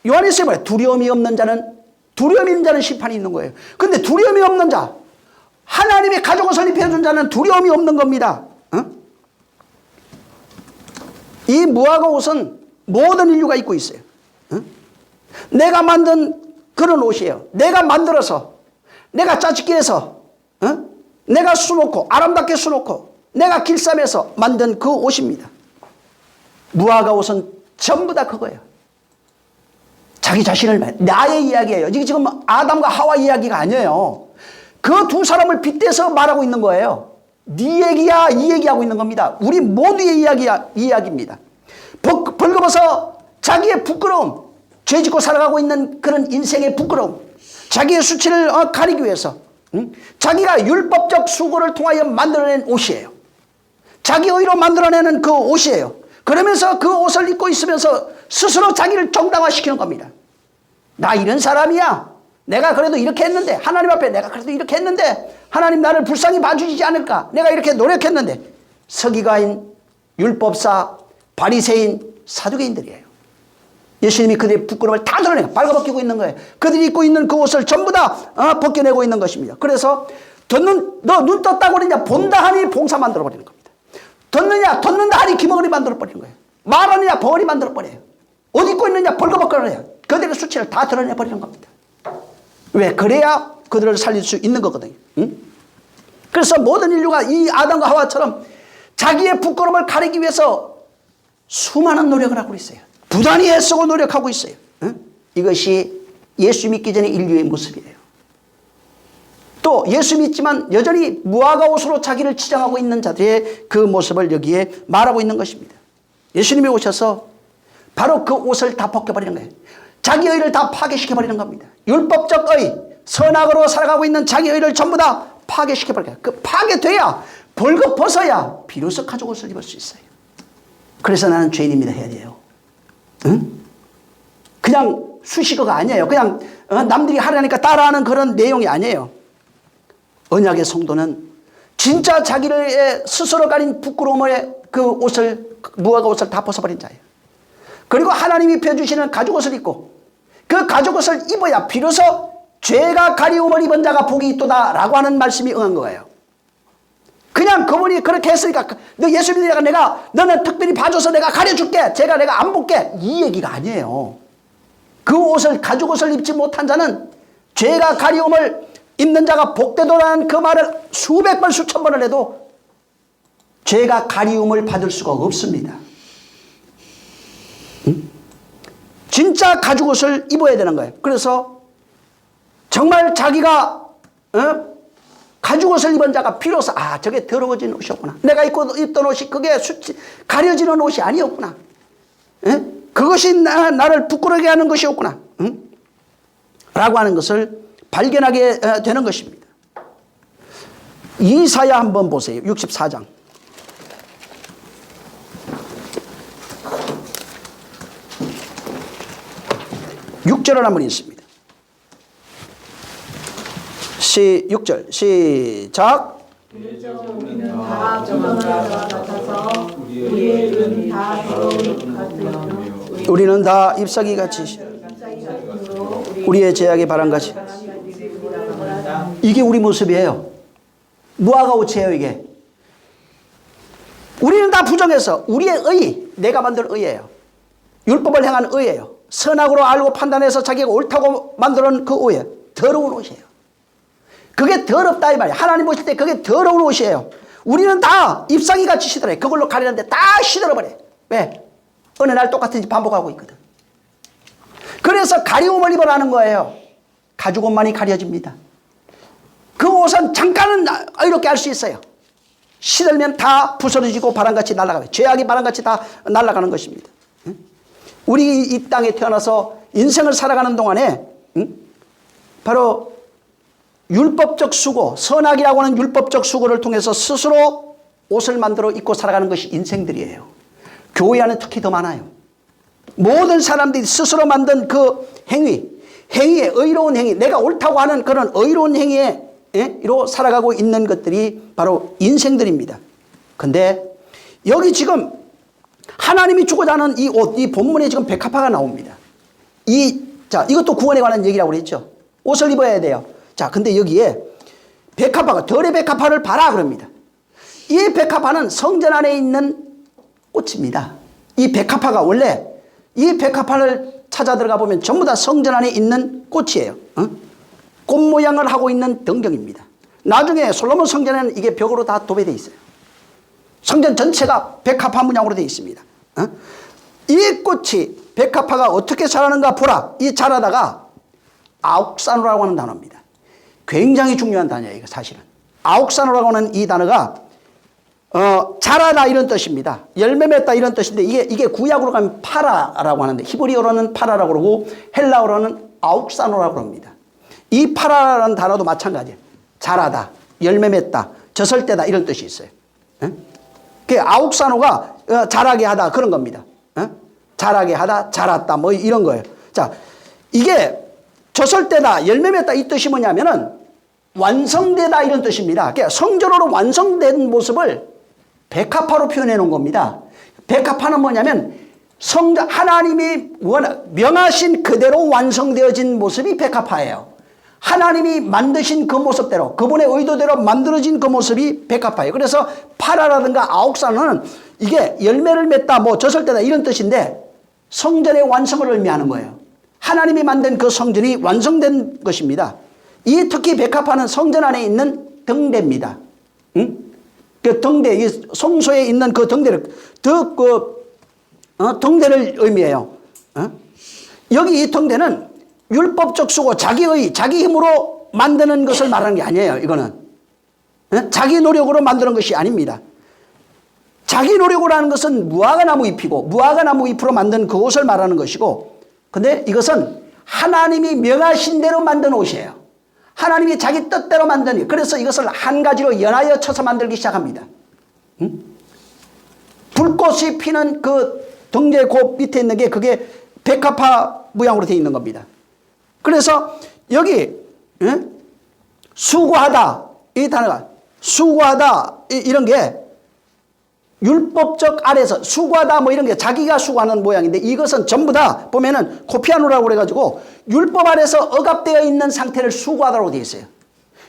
요한일서에 뭐예요? 두려움이 없는 자는 심판이 있는 거예요. 근데 두려움이 없는 자, 하나님의 가죽옷을 입혀준 자는 두려움이 없는 겁니다. 응? 이 무화과 옷은 모든 인류가 입고 있어요. 응? 내가 만든 그런 옷이에요. 내가 만들어서, 내가 짜집기해서, 응? 내가 수놓고, 아름답게 수놓고, 내가 길쌈에서 만든 그 옷입니다. 무화과 옷은 전부 다 그거예요. 자기 자신을, 나의 이야기예요. 이게 지금 아담과 하와 이야기가 아니에요. 그 두 사람을 빗대서 말하고 있는 거예요. 네 얘기야, 이 얘기하고 있는 겁니다. 우리 모두의 이야기입니다. 벌거벗어 자기의 부끄러움, 죄짓고 살아가고 있는 그런 인생의 부끄러움, 자기의 수치를 가리기 위해서, 자기가 율법적 수고를 통하여 만들어낸 옷이에요. 자기 의로 만들어내는 그 옷이에요. 그러면서 그 옷을 입고 있으면서 스스로 자기를 정당화시키는 겁니다. 나 이런 사람이야. 내가 그래도 이렇게 했는데, 하나님 앞에 내가 그래도 이렇게 했는데 하나님 나를 불쌍히 봐주시지 않을까. 내가 이렇게 노력했는데. 서기관인, 율법사, 바리새인, 사두개인들이에요. 예수님이 그들의 부끄러움을 다 드러내고 발가벗기고 있는 거예요. 그들이 입고 있는 그 옷을 전부 다 벗겨내고 있는 것입니다. 그래서 너 눈 떴다고 그러냐, 본다 하니 봉사 만들어버리는 겁니다. 덧는다 하니 기머거리 만들어버리는 거예요. 말하느냐 벙어리 만들어버려요. 옷 입고 있느냐 벌거벗겨내요. 그들의 수치를 다 드러내버리는 겁니다. 왜? 그래야 그들을 살릴 수 있는 거거든요. 응? 그래서 모든 인류가 이 아담과 하와처럼 자기의 부끄러움을 가리기 위해서 수많은 노력을 하고 있어요. 부단히 애쓰고 노력하고 있어요. 이것이 예수 믿기 전에 인류의 모습이에요. 또 예수 믿지만 여전히 무화과 옷으로 자기를 치장하고 있는 자들의 그 모습을 여기에 말하고 있는 것입니다. 예수님이 오셔서 바로 그 옷을 다 벗겨버리는 거예요. 자기 의를 다 파괴시켜버리는 겁니다. 율법적 의, 선악으로 살아가고 있는 자기 의를 전부 다 파괴시켜버려요. 그 파괴돼야 벌겋 벗어야 비로소 가죽 옷을 입을 수 있어요. 그래서 나는 죄인입니다 해야 돼요. 응? 그냥 수식어가 아니에요. 그냥 남들이 하라니까 따라하는 그런 내용이 아니에요. 언약의 성도는 진짜 자기를 스스로 가린 부끄러움의 그 옷을, 무화과 옷을 다 벗어버린 자예요. 그리고 하나님이 펴주시는 가죽옷을 입고 그 가죽옷을 입어야 비로소 죄가 가리움을 입은 자가 복이 있도다라고 하는 말씀이 응한 거예요. 그냥 그분이 그렇게 했으니까 너 예수 믿으니까 내가 너는 특별히 봐줘서 내가 가려줄게, 내가 안 볼게, 이 얘기가 아니에요. 그 옷을, 가죽옷을 입지 못한 자는 죄가 가리움을 입는 자가 복되도라는 그 말을 수백 번 수천 번을 해도 죄가 가리움을 받을 수가 없습니다. 응? 진짜 가죽옷을 입어야 되는 거예요. 그래서 정말 자기가 가죽옷을 입은 자가 비로소 저게 더러워진 옷이었구나. 내가 입던 옷이 그게 가려지는 옷이 아니었구나. 그것이 나를 부끄러게 하는 것이었구나. 라고 하는 것을 발견하게 되는 것입니다. 이사야 한번 보세요. 64장. 6절을 한번 읽습니다. 6절 시작. 우리는 다 정함과 같아서 우리의 눈 다 더러운 우리는 다 잎사귀 같이 우리의 제약의 바람같이. 이게 우리 모습이에요. 무화과 옷이에요. 이게 우리는 다 부정해서 우리의 의, 내가 만든 의예요. 율법을 행한 의예요. 선악으로 알고 판단해서 자기가 옳다고 만들어놓은 그 의예요. 더러운 옷이에요. 그게 더럽다 이 말이에요. 하나님 보실 때 그게 더러운 옷이에요. 우리는 다 잎사귀 같이 시들어요. 그걸로 가리는데 다 시들어버려요. 왜? 어느 날 똑같은 짓 반복하고 있거든. 그래서 가리움을 입으라는 거예요. 가죽옷만이 가려집니다. 그 옷은 잠깐은 이렇게 할 수 있어요. 시들면 다 부서지고 바람같이 날아가요. 죄악이 바람같이 다 날아가는 것입니다. 우리 이 땅에 태어나서 인생을 살아가는 동안에 바로 율법적 수고, 선악이라고 하는 율법적 수고를 통해서 스스로 옷을 만들어 입고 살아가는 것이 인생들이에요. 교회 안에 특히 더 많아요. 모든 사람들이 스스로 만든 그 행위의 의로운 행위, 내가 옳다고 하는 그런 의로운 행위로 살아가고 있는 것들이 바로 인생들입니다. 근데 여기 지금 하나님이 주고자 하는 이 옷, 이 본문에 지금 백합화가 나옵니다. 이것도 구원에 관한 얘기라고 그랬죠. 옷을 입어야 돼요. 자, 근데 여기에 백합화가, 덜의 백합화를 봐라 그럽니다. 이 백합화는 성전 안에 있는 꽃입니다. 이 백합화가 원래 이 백합화를 찾아 들어가 보면 전부 다 성전 안에 있는 꽃이에요. 꽃 모양을 하고 있는 등경입니다. 나중에 솔로몬 성전에는 이게 벽으로 다 도배되어 있어요. 성전 전체가 백합화 문양으로 되어 있습니다. 이 꽃이, 백합화가 어떻게 자라는가 보라. 이 자라다가 아옥산호라고 하는 단어입니다. 굉장히 중요한 단어예요. 이거 사실은. 아옥산호라고 하는 이 단어가 자라다 이런 뜻입니다. 열매 맺다 이런 뜻인데 이게 구약으로 가면 파라라고 하는데 히브리어로는 파라라고 그러고 헬라어로는 아옥산호라고 합니다. 이 파라라는 단어도 마찬가지예요. 자라다, 열매 맺다, 젖을 때다 이런 뜻이 있어요. 그 아옥산호가 자라게 하다 그런 겁니다. 자라게 하다, 자랐다 뭐 이런 거예요. 자, 이게 젖을 때다, 열매 맺다 이 뜻이 뭐냐면은 완성되다 이런 뜻입니다. 그러니까 성전으로 완성된 모습을 백합화로 표현해 놓은 겁니다. 백합화는 뭐냐면 하나님이 명하신 그대로 완성되어진 모습이 백합화예요. 하나님이 만드신 그 모습대로, 그분의 의도대로 만들어진 그 모습이 백합화예요. 그래서 파라라든가 아옥산은 이게 열매를 맺다, 뭐 젖을 때다 이런 뜻인데 성전의 완성을 의미하는 거예요. 하나님이 만든 그 성전이 완성된 것입니다. 이 특히 백합화는 성전 안에 있는 등대입니다. 그 덩대, 이 성소에 있는 그 덩대를, 덩대를 의미해요. 여기 이 덩대는 율법적 수고, 자기의, 자기 힘으로 만드는 것을 말하는 게 아니에요, 이거는. 자기 노력으로 만드는 것이 아닙니다. 자기 노력으로 하는 것은 무화과나무 잎이고, 무화과나무 잎으로 만든 그 옷을 말하는 것이고, 근데 이것은 하나님이 명하신 대로 만든 옷이에요. 하나님이 자기 뜻대로 만드니, 그래서 이것을 한 가지로 연하여 쳐서 만들기 시작합니다. 불꽃이 피는 그 덩대 그 밑에 있는 게 그게 백합화 모양으로 되어 있는 겁니다. 그래서 여기 수고하다, 이 단어가 수고하다 이런 게 율법적 아래서 수고하다 뭐 이런 게 자기가 수고하는 모양인데, 이것은 전부 다 보면은 코피아노라고 그래가지고 율법 아래서 억압되어 있는 상태를 수고하다라고 되어 있어요.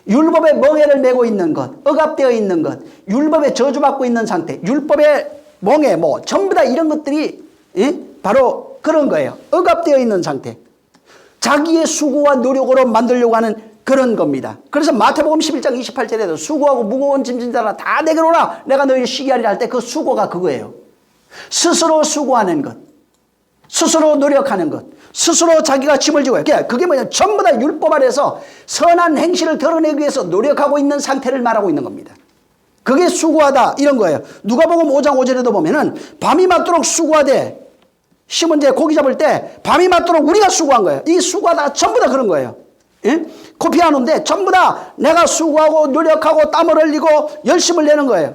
율법의 멍에를 메고 있는 것, 억압되어 있는 것, 율법에 저주받고 있는 상태, 율법의 멍에 뭐 전부 다 이런 것들이 바로 그런 거예요. 억압되어 있는 상태. 자기의 수고와 노력으로 만들려고 하는 그런 겁니다. 그래서 마태복음 11장 28절에도 수고하고 무거운 짐진 자라 다 내게로 오라 내가 너희를 쉬게 하리라 할 때 그 수고가 그거예요. 스스로 수고하는 것, 스스로 노력하는 것, 스스로 자기가 짐을 지고, 그게 뭐냐, 전부 다 율법 아래서 선한 행실을 드러내기 위해서 노력하고 있는 상태를 말하고 있는 겁니다. 그게 수고하다 이런 거예요. 누가복음 5장 5절에도 보면은 밤이 맞도록 수고하되, 심은재 고기 잡을 때 밤이 맞도록 우리가 수고한 거예요. 이 수고하다가 전부 다 그런 거예요. 코피아노인데 전부 다 내가 수고하고 노력하고 땀을 흘리고 열심을 내는 거예요.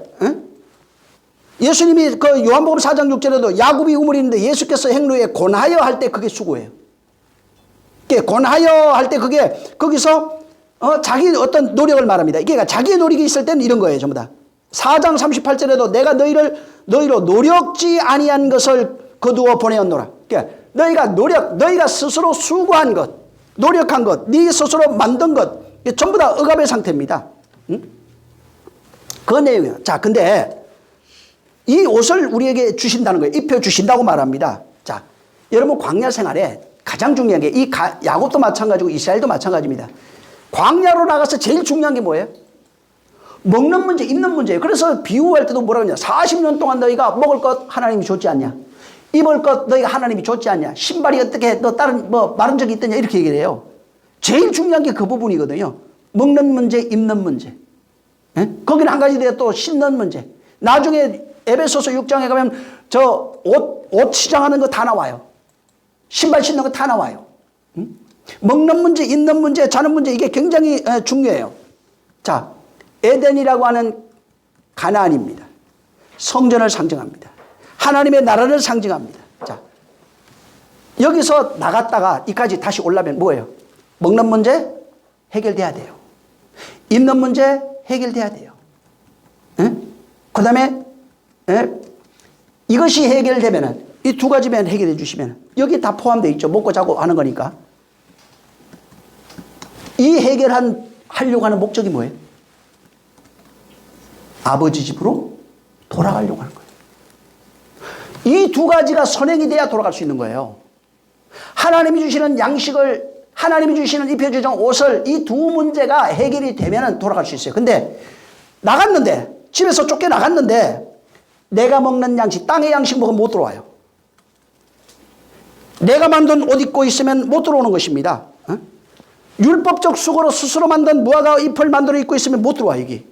예수님이 그 요한복음 4장 6절에도 야곱이 우물이는데 예수께서 행로에 권하여 할 때 그게 수고예요. 권하여 할 때 그게 거기서 자기 어떤 노력을 말합니다. 이게 자기의 노력이 있을 때는 이런 거예요. 전부 다. 4장 38절에도 내가 너희로 노력지 아니한 것을 거두어 보내었노라. 그러니까 너희가 스스로 수고한 것, 노력한 것, 네 스스로 만든 것, 전부 다 억압의 상태입니다. 그 내용이에요. 자, 근데 이 옷을 우리에게 주신다는 거예요. 입혀주신다고 말합니다. 자, 여러분 광야 생활에 가장 중요한 게 이 야곱도 마찬가지고 이스라엘도 마찬가지입니다. 광야로 나가서 제일 중요한 게 뭐예요? 먹는 문제, 입는 문제예요. 그래서 비유할 때도 뭐라고 하냐. 40년 동안 너희가 먹을 것 하나님이 줬지 않냐. 입을 것 너희가 하나님이 줬지 않냐. 신발이 어떻게 너 다른 뭐 마른 적이 있더냐 이렇게 얘기를 해요. 제일 중요한 게 그 부분이거든요. 먹는 문제, 입는 문제. 거기는 한 가지 돼요. 또 신는 문제. 나중에 에베소서 6장에 가면 저 옷 시장하는 거 다 나와요. 신발 신는 거 다 나와요. 먹는 문제, 입는 문제, 자는 문제, 이게 굉장히 중요해요. 자, 에덴이라고 하는 가나안입니다. 성전을 상징합니다. 하나님의 나라를 상징합니다. 자, 여기서 나갔다가 이까지 다시 올라면 뭐예요? 먹는 문제 해결돼야 돼요. 입는 문제 해결돼야 돼요. 그 다음에 이것이 해결되면은, 이 두 가지만 해결해 주시면, 여기 다 포함되어 있죠. 먹고 자고 하는 거니까. 이 하려고 하는 목적이 뭐예요? 아버지 집으로 돌아가려고 하는 거예요. 이 두 가지가 선행이 돼야 돌아갈 수 있는 거예요. 하나님이 주시는 양식을, 하나님이 주시는 입혀주신 옷을, 이 두 문제가 해결이 되면 돌아갈 수 있어요. 근데 나갔는데, 집에서 쫓겨나갔는데 내가 먹는 양식, 땅의 양식 먹으면 못 들어와요. 내가 만든 옷 입고 있으면 못 들어오는 것입니다. 율법적 수고로 스스로 만든 무화과 잎을 만들어 입고 있으면 못 들어와. 여기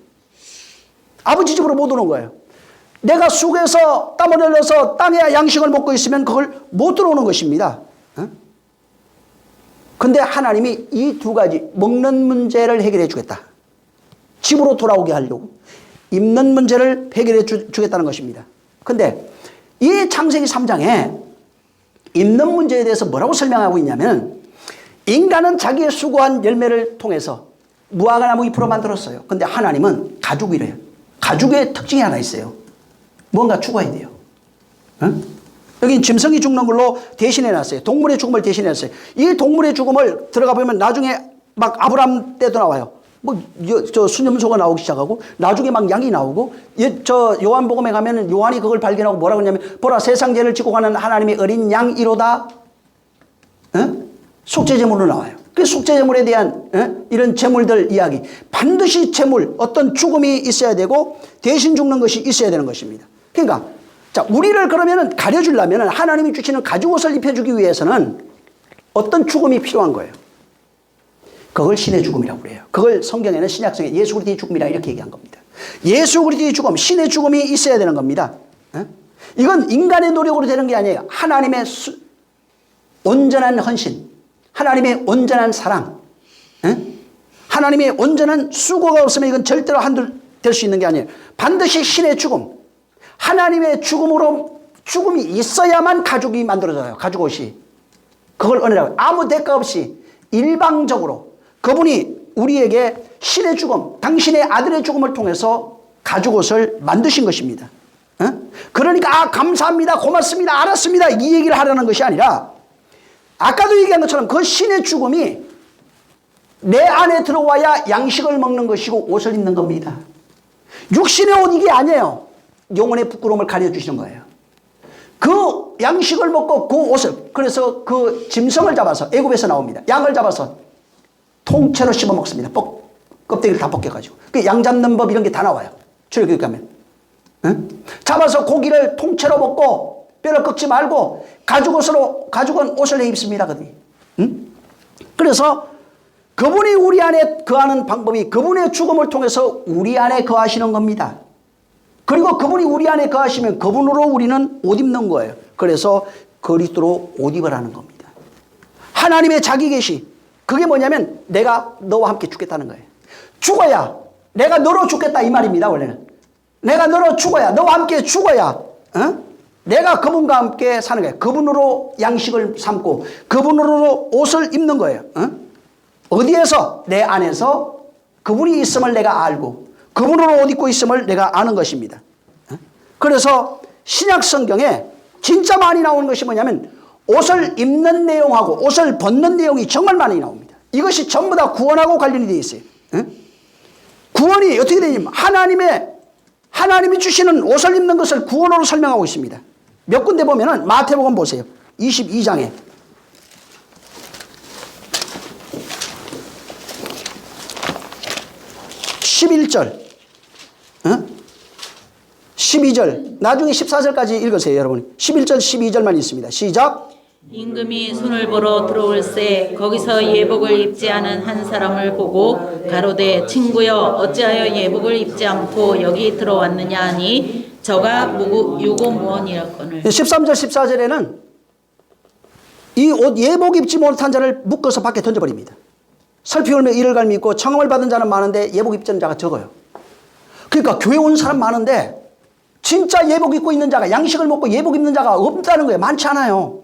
아버지 집으로 못 오는 거예요. 내가 수고해서 땀을 흘려서 땅의 양식을 먹고 있으면 그걸 못 들어오는 것입니다. 근데 하나님이 이 두 가지, 먹는 문제를 해결해 주겠다, 집으로 돌아오게 하려고 입는 문제를 해결해 주겠다는 것입니다. 근데 이 창세기 3장에 입는 문제에 대해서 뭐라고 설명하고 있냐면, 인간은 자기의 수고한 열매를 통해서 무화과나무 잎으로 만들었어요. 근데 하나님은 가죽이래요. 가죽의 특징이 하나 있어요. 뭔가 죽어야 돼요. 여긴 짐승이 죽는 걸로 대신해 놨어요. 동물의 죽음을 대신해 놨어요. 이 동물의 죽음을 들어가 보면 나중에 막 아브람 때도 나와요. 저 수염소가 나오기 시작하고, 나중에 막 양이 나오고, 저 요한복음에 가면 요한이 그걸 발견하고 뭐라고 하냐면, 보라 세상 죄를 지고 가는 하나님의 어린 양 1호다 속죄제물로 나와요. 그 속죄제물에 대한 이런 제물들 이야기. 반드시 제물, 어떤 죽음이 있어야 되고 대신 죽는 것이 있어야 되는 것입니다. 그러니까 자, 우리를 그러면은 가려주려면 하나님이 주시는 가죽옷을 입혀주기 위해서는 어떤 죽음이 필요한 거예요. 그걸 신의 죽음이라고 그래요. 그걸 성경에는 신약성에 예수 그리스도의 죽음이라 이렇게 얘기한 겁니다. 예수 그리스도의 죽음, 신의 죽음이 있어야 되는 겁니다. 이건 인간의 노력으로 되는 게 아니에요. 하나님의 온전한 헌신, 하나님의 온전한 사랑, 하나님의 온전한 수고가 없으면 이건 절대로 한둘 될 수 있는 게 아니에요. 반드시 신의 죽음, 하나님의 죽음으로 죽음이 있어야만 가죽이 만들어져요. 가죽옷이. 그걸 은혜라고. 아무 대가 없이 일방적으로 그분이 우리에게 신의 죽음, 당신의 아들의 죽음을 통해서 가죽옷을 만드신 것입니다. 그러니까 감사합니다, 고맙습니다, 알았습니다 이 얘기를 하려는 것이 아니라 아까도 얘기한 것처럼 그 신의 죽음이 내 안에 들어와야 양식을 먹는 것이고 옷을 입는 겁니다. 육신의 옷 이게 아니에요. 영혼의 부끄러움을 가려주시는 거예요. 그 양식을 먹고 그 옷을, 그래서 그 짐승을 잡아서 애굽에서 나옵니다. 양을 잡아서 통째로 씹어 먹습니다. 껍데기를 다 벗겨가지고. 그 양 잡는 법 이런 게 다 나와요. 출애굽기 가면. 잡아서 고기를 통째로 먹고 뼈를 꺾지 말고 가죽은 옷을 입습니다. 그래서 그분이 우리 안에 거하는 방법이 그분의 죽음을 통해서 우리 안에 거하시는 겁니다. 그리고 그분이 우리 안에 거하시면 그분으로 우리는 옷 입는 거예요. 그래서 그리스도로 옷 입으라는 겁니다. 하나님의 자기 계시, 그게 뭐냐면 내가 너와 함께 죽겠다는 거예요. 죽어야 내가 너로 죽겠다 이 말입니다. 원래는 내가 너로 죽어야, 너와 함께 죽어야 내가 그분과 함께 사는 거예요. 그분으로 양식을 삼고 그분으로 옷을 입는 거예요. 어디에서? 내 안에서 그분이 있음을 내가 알고 그분으로 옷 입고 있음을 내가 아는 것입니다. 그래서 신약 성경에 진짜 많이 나오는 것이 뭐냐면 옷을 입는 내용하고 옷을 벗는 내용이 정말 많이 나옵니다. 이것이 전부 다 구원하고 관련이 되어 있어요. 구원이 어떻게 되냐면 하나님이 주시는 옷을 입는 것을 구원으로 설명하고 있습니다. 몇 군데 보면은 마태복음 보세요. 22장에 11절 12절 나중에 14절까지 읽으세요. 여러분 11절 12절만 있습니다. 시작. 임금이 손을 보러 들어올새 거기서 예복을 입지 않은 한 사람을 보고 가로되 친구여 어찌하여 예복을 입지 않고 여기 들어왔느냐 하니 저가 유고무원이었거늘. 13절 14절에는 이 옷 예복 입지 못한 자를 묶어서 밖에 던져버립니다. 설피 울며 이를 갈미 있고 청함을 받은 자는 많은데 예복 입지 않은 자가 적어요. 그러니까 교회 온 사람 많은데 진짜 예복 입고 있는 자가, 양식을 먹고 예복 입는 자가 없다는 거예요. 많지 않아요.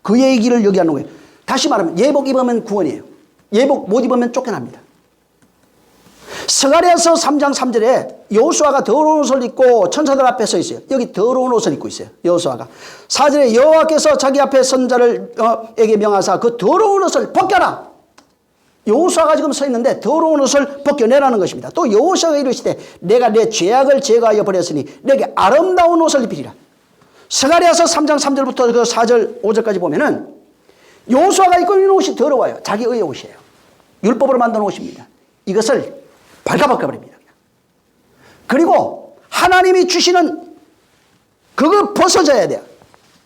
그 얘기를 여기 하는 거예요. 다시 말하면 예복 입으면 구원이에요. 예복 못 입으면 쫓겨납니다. 스가랴서 3장 3절에 여호수아가 더러운 옷을 입고 천사들 앞에 서 있어요. 여기 더러운 옷을 입고 있어요. 여호수아가 4절에 여호와께서 자기 앞에 선 자를에게 명하사 그 더러운 옷을 벗겨라. 여호수아가 지금 서 있는데 더러운 옷을 벗겨내라는 것입니다. 또 여호수아가 이르시되 내가 내 죄악을 제거하여 버렸으니 내게 아름다운 옷을 입히리라. 스가랴서 3장 3절부터 그 4절 5절까지 보면은 여호수아가 입고 있는 옷이 더러워요. 자기의 옷이에요. 율법으로 만든 옷입니다. 이것을 발가벗겨버립니다. 그리고 하나님이 주시는 그거 벗어져야 돼요.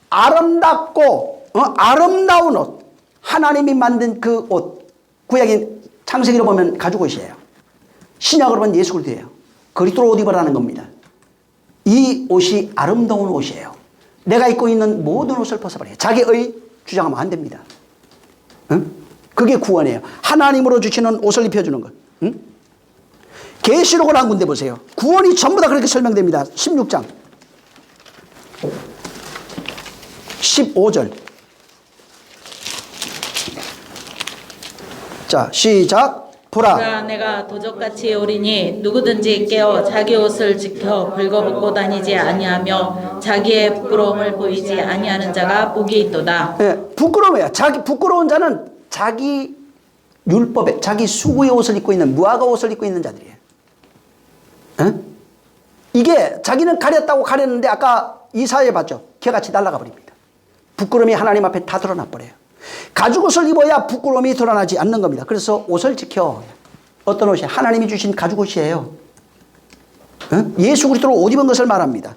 아름답고 아름다운 옷, 하나님이 만든 그 옷, 구약인 창세기로 보면 가죽옷이에요. 신약으로 보면 예수 그리스도예요. 그리스도로 옷 입으라는 겁니다. 이 옷이 아름다운 옷이에요. 내가 입고 있는 모든 옷을 벗어버려요. 자기의 주장하면 안 됩니다. 그게 구원이에요. 하나님으로 주시는 옷을 입혀주는 것. 계시록을 한 군데 보세요. 구원이 전부 다 그렇게 설명됩니다. 16장 15절. 자, 시작. 보라. 내가 도적같이 오리니 누구든지 깨어 자기 옷을 지켜 벌거벗고 다니지 아니하며 자기의 부끄러움을 보이지 아니하는 자가 복이 있도다. 네, 부끄러워요. 부끄러운 자는 자기 율법에 자기 수구의 옷을 입고 있는 무화과 옷을 입고 있는 자들이에요. 이게 자기는 가렸다고 가렸는데 아까 이사야에 봤죠. 개같이 날아가 버립니다. 부끄러움이 하나님 앞에 다 드러나 버려요. 가죽 옷을 입어야 부끄러움이 드러나지 않는 겁니다. 그래서 옷을 지켜. 어떤 옷이에요? 하나님이 주신 가죽 옷이에요. 예수 그리스도로 옷 입은 것을 말합니다.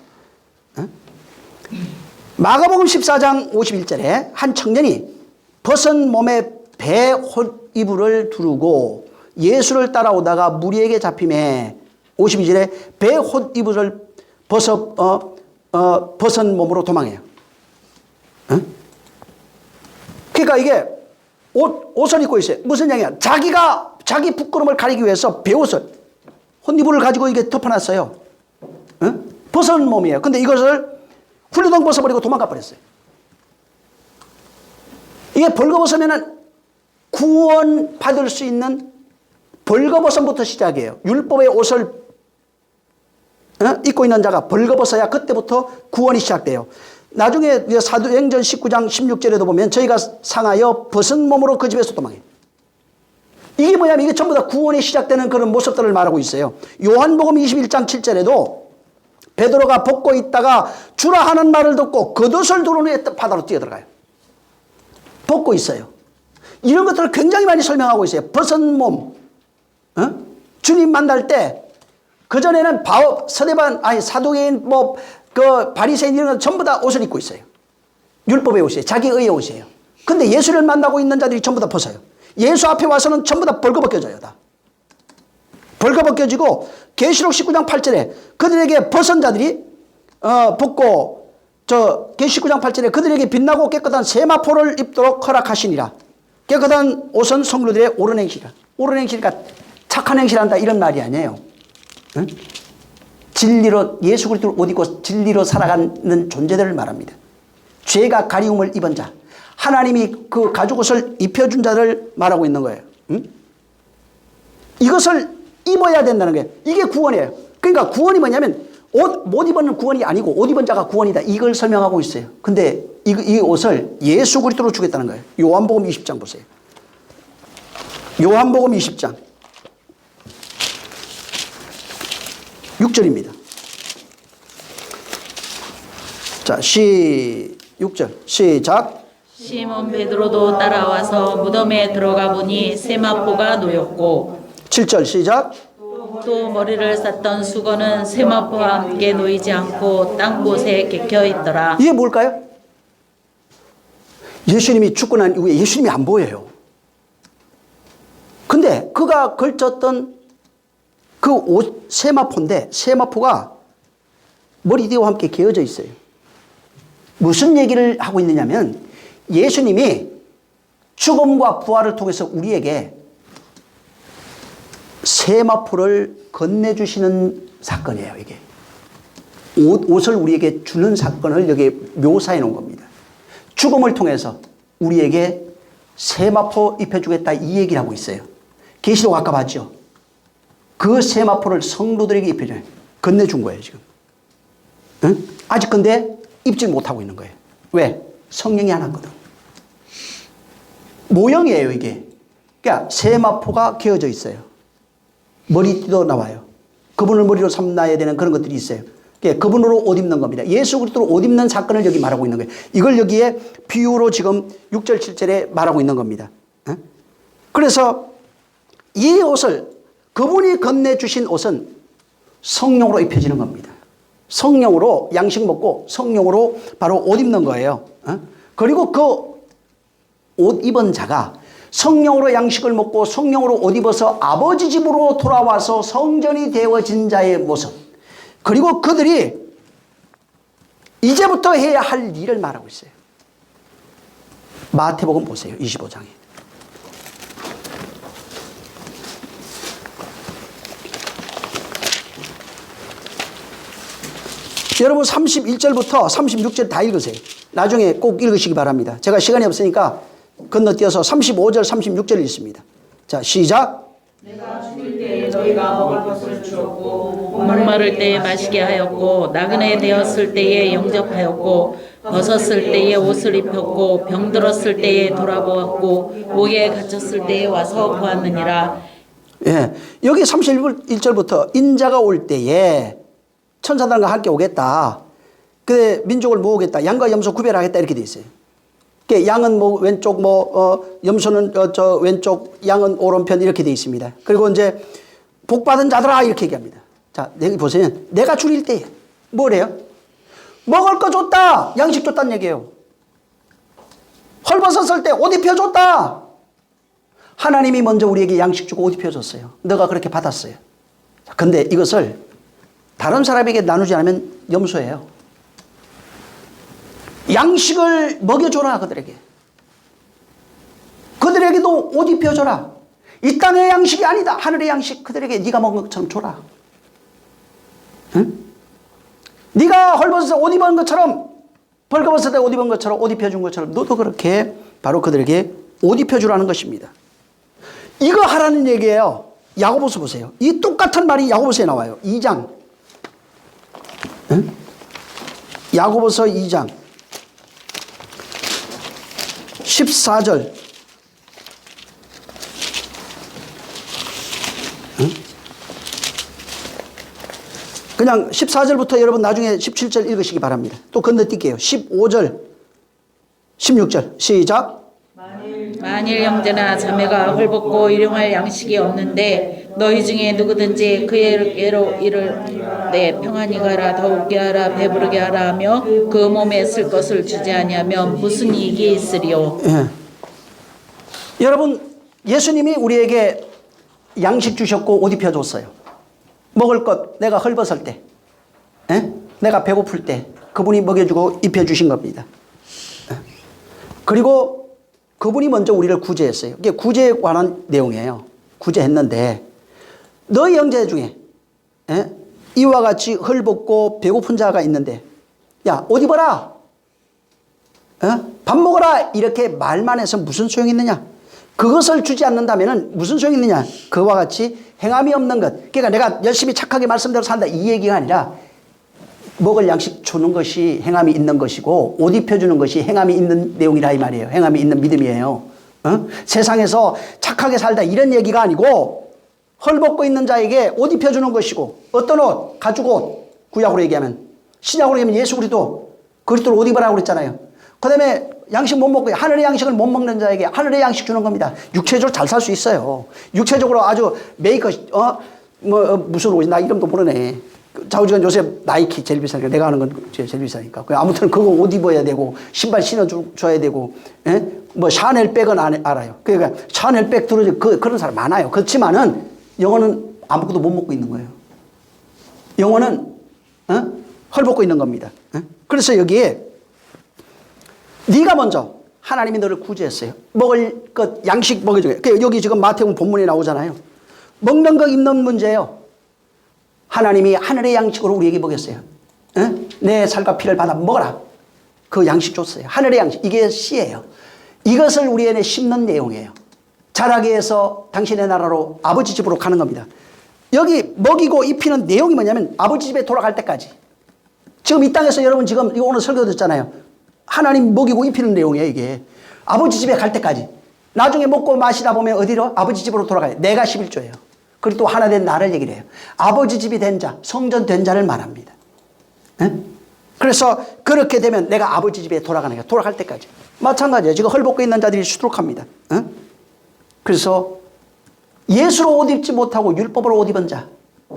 마가복음 14장 51절에 한 청년이 벗은 몸에 배 헛이불을 두르고 예수를 따라오다가 무리에게 잡힘에 52절에 배 헛이불을 벗은 몸으로 도망해요. 그러니까 이게 옷을 입고 있어요. 무슨 얘기야? 자기 부끄러움을 가리기 위해서 배옷을 헛이불을 가지고 이게 덮어놨어요. 벗은 몸이에요. 근데 이것을 훌루덩 벗어버리고 도망가 버렸어요. 이게 벌거벗으면 구원 받을 수 있는 벌거벗음부터 시작이에요. 율법의 옷을 입고 있는 자가 벌거벗어야 그때부터 구원이 시작돼요. 나중에 사도행전 19장 16절에도 보면 저희가 상하여 벗은 몸으로 그 집에서 도망해요. 이게 뭐냐면 이게 전부 다 구원이 시작되는 그런 모습들을 말하고 있어요. 요한복음 21장 7절에도 베드로가 벗고 있다가 주라 하는 말을 듣고 겉옷을 두른 후에 바다로 뛰어들어가요. 벗고 있어요. 이런 것들을 굉장히 많이 설명하고 있어요. 벗은 몸. 주님 만날 때 그전에는 서대반, 사도계인, 바리새인 이런 건 전부 다 옷을 입고 있어요. 율법의 옷이에요. 자기 의의 옷이에요. 근데 예수를 만나고 있는 자들이 전부 다 벗어요. 예수 앞에 와서는 전부 다 벌거벗겨져요. 다. 벌거벗겨지고 계시록 19장 8절에 그들에게 벗은 자들이 벗고 계시 19장 8절에 그들에게 빛나고 깨끗한 세마포를 입도록 허락하시니라. 깨끗한 옷은 성도들의 옳은 행실이라. 옳은 행실이니까 착한 행실한다 이런 말이 아니에요. 응? 진리로 예수 그리스도를 옷 입고 진리로 살아가는 존재들을 말합니다. 죄가 가리움을 입은 자, 하나님이 그 가죽 옷을 입혀준 자를 말하고 있는 거예요. 응? 이것을 입어야 된다는 거예요. 이게 구원이에요. 그러니까 구원이 뭐냐면 옷 못 입은 구원이 아니고 옷 입은 자가 구원이다. 이걸 설명하고 있어요. 근데 이 옷을 예수 그리스도로 주겠다는 거예요. 요한복음 20장 보세요. 요한복음 20장 6절입니다. 자, 6절 시작. 시몬 베드로도 따라와서 무덤에 들어가 보니 세마포가 놓였고 7절 시작. 또 머리를 쌌던 수건은 세마포와 함께 놓이지 않고 땅 곳에 깨켜 있더라. 이게 뭘까요? 예수님이 죽고 난 이후에 예수님이 안 보여요. 근데 그가 걸쳤던 그 옷 세마포인데 세마포가 머리 뒤와 함께 개어져 있어요. 무슨 얘기를 하고 있느냐면 예수님이 죽음과 부활을 통해서 우리에게 세마포를 건네주시는 사건이에요. 이게 옷을 우리에게 주는 사건을 여기 묘사해 놓은 겁니다. 죽음을 통해서 우리에게 세마포 입혀주겠다 이 얘기를 하고 있어요. 계시록 아까 봤죠? 그 세마포를 성도들에게 입혀줘요. 건네준 거예요 지금. 응? 아직 근데 입질 못하고 있는 거예요. 왜? 성령이 안 왔거든. 모형이에요 이게. 그러니까 세마포가 개어져 있어요. 머리띠도 나와요. 그분을 머리로 삼나야 되는 그런 것들이 있어요. 그러니까 그분으로 옷 입는 겁니다. 예수 그리스도로 옷 입는 사건을 여기 말하고 있는 거예요. 이걸 여기에 비유로 지금 6절 7절에 말하고 있는 겁니다. 그래서 이 옷을 그분이 건네주신 옷은 성령으로 입혀지는 겁니다. 성령으로 양식 먹고 성령으로 바로 옷 입는 거예요. 그리고 그 옷 입은 자가 성령으로 양식을 먹고 성령으로 옷 입어서 아버지 집으로 돌아와서 성전이 되어진 자의 모습. 그리고 그들이 이제부터 해야 할 일을 말하고 있어요. 마태복음 보세요. 25장에. 여러분 31절부터 36절 다 읽으세요. 나중에 꼭 읽으시기 바랍니다. 제가 시간이 없으니까 건너뛰어서 35절 36절 읽습니다. 자, 시작. 내가 죽을 때 너희가 먹을 것을 주었고 목마를 때에 마시게 하였고 나그네 되었을 때에 영접하였고 벗었을 때에 옷을 입혔고 병들었을 때에 돌아보았고 옥에 갇혔을 때에 와서 보았느니라. 예, 여기 31절부터 인자가 올 때에 천사들과 함께 오겠다. 그 민족을 모으겠다. 양과 염소 구별하겠다 이렇게 돼 있어요. 양은 뭐 왼쪽 염소는 저 왼쪽, 양은 오른편 이렇게 돼 있습니다. 그리고 이제 복 받은 자들아 이렇게 얘기합니다. 자, 여기 보세요. 내가 줄일 때 뭐래요? 먹을 거 줬다. 양식 줬다는 얘기예요. 헐벗었을 때 옷 입혀줬다. 하나님이 먼저 우리에게 양식 주고 옷 입혀줬어요. 너가 그렇게 받았어요. 근데 이것을 다른 사람에게 나누지 않으면 염소예요. 양식을 먹여줘라 그들에게. 그들에게도 옷 입혀줘라. 이 땅의 양식이 아니다. 하늘의 양식 그들에게 네가 먹은 것처럼 줘라. 응? 네가 헐벗어서 옷 입은 것처럼, 벌거벗을 때 옷 입은 것처럼, 옷 입혀준 것처럼 너도 그렇게 바로 그들에게 옷 입혀주라는 것입니다. 이거 하라는 얘기예요. 야고보서 보세요. 이 똑같은 말이 야고보서에 나와요. 2장. 응? 야고보서 2장 14절. 응? 그냥 14절부터 여러분 나중에 17절 읽으시기 바랍니다. 또 건너뛸게요. 15절, 16절 시작. 만일 형제나 자매가 헐벗고 일용할 양식이 없는데 너희 중에 누구든지 그에게로 이를 내 평안히 가라 더욱게 하라 배부르게 하라 하며 그 몸에 쓸 것을 주지 아니하면 무슨 이익이 있으리요. 예. 여러분 예수님이 우리에게 양식 주셨고 옷 입혀줬어요. 먹을 것 내가 헐벗을 때, 예? 내가 배고플 때 그분이 먹여주고 입혀주신 겁니다. 예. 그리고 그분이 먼저 우리를 구제했어요. 이게 구제에 관한 내용이에요. 구제했는데 너희 형제 중에 이와 같이 헐벗고 배고픈 자가 있는데 야, 옷 입어라. 밥 먹어라. 이렇게 말만 해서 무슨 소용이 있느냐. 그것을 주지 않는다면 무슨 소용이 있느냐. 그와 같이 행함이 없는 것. 그러니까 내가 열심히 착하게 말씀대로 산다 이 얘기가 아니라 먹을 양식 주는 것이 행함이 있는 것이고 옷 입혀주는 것이 행함이 있는 내용이라 이 말이에요. 행함이 있는 믿음이에요. 세상에서 착하게 살다 이런 얘기가 아니고 헐벗고 있는 자에게 옷 입혀주는 것이고 어떤 옷? 가죽 옷. 구약으로 얘기하면. 신약으로 얘기하면 예수 그리스도를 옷 입으라고 그랬잖아요. 그 다음에 양식 못 먹고 하늘의 양식을 못 먹는 자에게 하늘의 양식 주는 겁니다. 육체적으로 잘 살 수 있어요. 육체적으로 아주 무슨 옷이 나 이름도 모르네. 자우지간 요새 나이키 제일 비싸니까 내가 하는 건 제일 비싸니까. 아무튼 그거 옷 입어야 되고 신발 신어줘야 되고 뭐 샤넬 백은 알아요. 그러니까 샤넬 백 들어줘 그런 사람 많아요. 그렇지만은 영혼은 아무것도 못 먹고 있는 거예요. 영혼은 헐벗고 있는 겁니다. 그래서 여기에 네가 먼저 하나님이 너를 구제했어요. 먹을 것 양식 먹여줘요. 여기 지금 마태복음 본문에 나오잖아요. 먹는 거 입는 문제예요. 하나님이 하늘의 양식으로 우리에게 먹였어요. 내 살과 피를 받아 먹어라. 그 양식 줬어요. 하늘의 양식. 이게 씨예요. 이것을 우리 안에 심는 내용이에요. 자라게 해서 당신의 나라로 아버지 집으로 가는 겁니다. 여기 먹이고 입히는 내용이 뭐냐면 아버지 집에 돌아갈 때까지. 지금 이 땅에서 여러분 지금 이거 오늘 설교 듣잖아요. 하나님 먹이고 입히는 내용이에요 이게. 아버지 집에 갈 때까지. 나중에 먹고 마시다 보면 어디로? 아버지 집으로 돌아가요. 내가 11조예요. 그리고 또 하나 된 나를 얘기를 해요. 아버지 집이 된 자, 성전 된 자를 말합니다. 그래서 그렇게 되면 내가 아버지 집에 돌아가는 거예요. 돌아갈 때까지. 마찬가지예요. 지금 헐벗고 있는 자들이 수두룩합니다. 그래서 예수로 옷 입지 못하고 율법으로 옷 입은 자,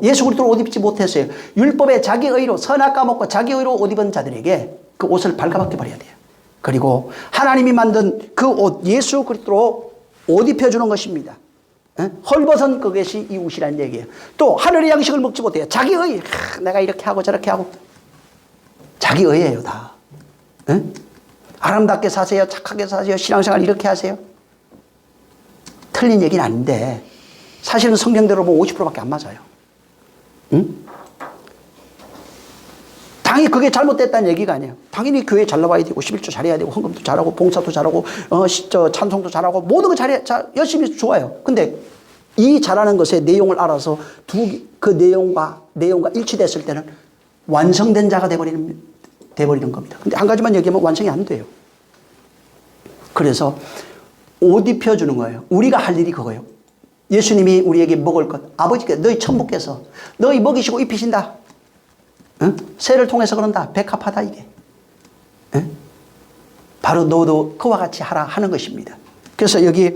예수 그리스도로 옷 입지 못했어요. 율법에 자기 의로 선악 까먹고 자기 의로 옷 입은 자들에게 그 옷을 발가벗겨 버려야 돼요. 그리고 하나님이 만든 그 옷, 예수 그리스도로 옷 입혀주는 것입니다. 헐벗은 그것이 이 옷이라는 얘기예요. 또 하늘의 양식을 먹지 못해요. 자기 의, 내가 이렇게 하고 저렇게 하고. 자기 의예요 다. 아름답게 사세요. 착하게 사세요. 신앙생활 이렇게 하세요. 틀린 얘기는 아닌데 사실은 성경대로 보면 50%밖에 안 맞아요. 당연히 그게 잘못됐다는 얘기가 아니에요. 당연히 교회 잘 나와야 되고 11조 잘해야 되고 헌금도 잘하고 봉사도 잘하고 찬송도 잘하고 모든 거 열심히 좋아요. 근데 이 잘하는 것의 내용을 알아서 그 내용과 일치됐을 때는 완성된 자가 돼버리는 겁니다. 근데 한 가지만 얘기하면 완성이 안 돼요. 그래서 옷 입혀주는 거예요. 우리가 할 일이 그거예요. 예수님이 우리에게 먹을 것, 아버지께 너희 천부께서 너희 먹이시고 입히신다. 새를 통해서 그런다. 백합하다 이게. 바로 너도 그와 같이 하라 하는 것입니다. 그래서 여기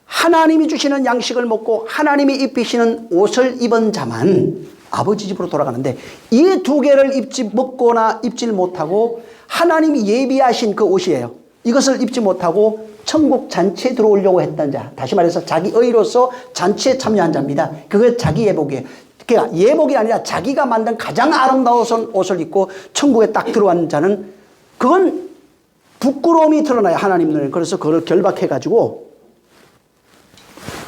하나님이 주시는 양식을 먹고 하나님이 입히시는 옷을 입은 자만 아버지 집으로 돌아가는데, 이 두 개를 먹거나 입질 못하고 하나님이 예비하신 그 옷이에요. 이것을 입지 못하고 천국 잔치에 들어오려고 했던 자, 다시 말해서 자기 의로서 잔치에 참여한 자입니다. 그게 자기 예복이에요. 그러니까 예복이 아니라 자기가 만든 가장 아름다운 옷을 입고 천국에 딱 들어간 자는, 그건 부끄러움이 드러나요, 하나님 눈에. 그래서 그걸 결박해가지고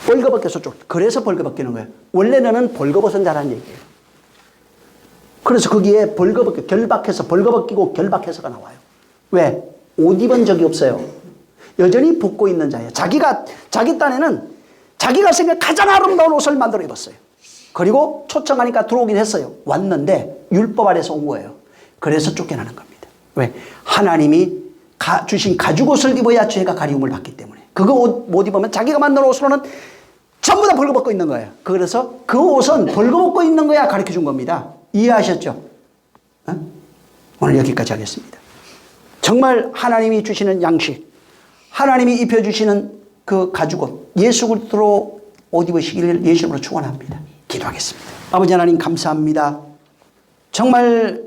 벌거벗겨서 그래서 벌거벗기는 거예요. 원래는 벌거벗은 자라는 얘기예요. 그래서 거기에 결박해서 벌거벗기고 결박해서가 나와요. 왜? 옷 입은 적이 없어요. 여전히 벗고 있는 자예요. 자기 딴에는 자기가 생각한 가장 아름다운 옷을 만들어 입었어요. 그리고 초청하니까 들어오긴 했어요. 왔는데 율법 아래서 온 거예요. 그래서 쫓겨나는 겁니다. 왜? 하나님이 주신 가죽옷을 입어야 죄가 가리움을 받기 때문에. 그거 옷 못 입으면 자기가 만든 옷으로는 전부 다 벌거벗고 있는 거예요. 그래서 그 옷은 벌거벗고 있는 거야 가르쳐 준 겁니다. 이해하셨죠? 오늘 여기까지 하겠습니다. 정말 하나님이 주시는 양식, 하나님이 입혀주시는 그 가죽옷, 예수 그리스도로 옷 입으시기를 예수님으로 축원합니다. 기도하겠습니다. 아버지 하나님 감사합니다. 정말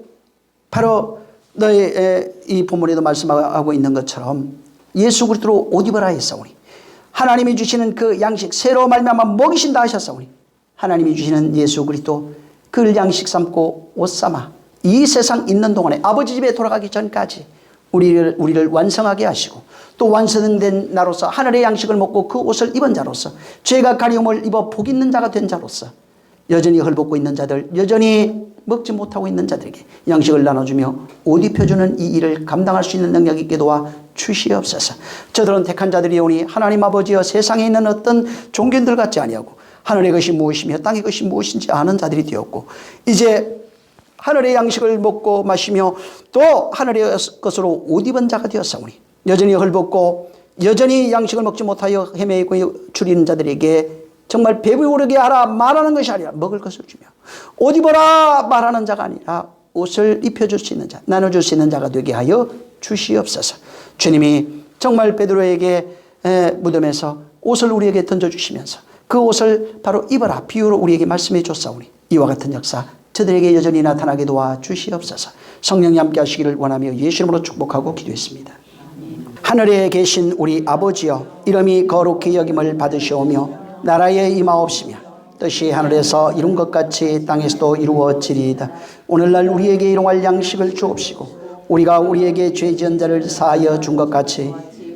바로 너의 이 본문에도 말씀하고 있는 것처럼 예수 그리스도로 옷 입으라 했사오니, 하나님이 주시는 그 양식 새로 말미암아 먹이신다 하셨사오니, 하나님이 주시는 예수 그리스도 그를 양식 삼고 옷 삼아 이 세상 있는 동안에 아버지 집에 돌아가기 전까지 우리를 완성하게 하시고, 또 완성된 나로서 하늘의 양식을 먹고 그 옷을 입은 자로서 죄가 가리움을 입어 복 있는 자가 된 자로서 여전히 헐벗고 있는 자들, 여전히 먹지 못하고 있는 자들에게 양식을 나눠주며 옷 입혀주는 이 일을 감당할 수 있는 능력 있게 도와 주시옵소서. 저들은 택한 자들이오니 하나님 아버지여, 세상에 있는 어떤 종교인들 같지 아니하고 하늘의 것이 무엇이며 땅의 것이 무엇인지 아는 자들이 되었고, 이제 하늘의 양식을 먹고 마시며 또 하늘의 것으로 옷 입은 자가 되었사오니, 여전히 헐벗고 여전히 양식을 먹지 못하여 헤매고 줄이는 자들에게 정말 배부르게 하라 말하는 것이 아니라 먹을 것을 주며, 옷 입어라 말하는 자가 아니라 옷을 입혀줄 수 있는 자, 나눠줄 수 있는 자가 되게 하여 주시옵소서. 주님이 정말 베드로에게 무덤에서 옷을 우리에게 던져주시면서 그 옷을 바로 입어라 비유로 우리에게 말씀해 줬사오니, 이와 같은 역사 저들에게 여전히 나타나게 도와 주시옵소서. 성령이 함께 하시기를 원하며 예수 이름으로 축복하고 기도했습니다. 하늘에 계신 우리 아버지여, 이름이 거룩히 여김을 받으시오며 나라에 임하옵시며 뜻이 하늘에서 이룬 것 같이 땅에서도 이루어지리이다. 오늘날 우리에게 일용할 양식을 주옵시고, 우리가 우리에게 죄 지은 자를 사하여 준 것 같이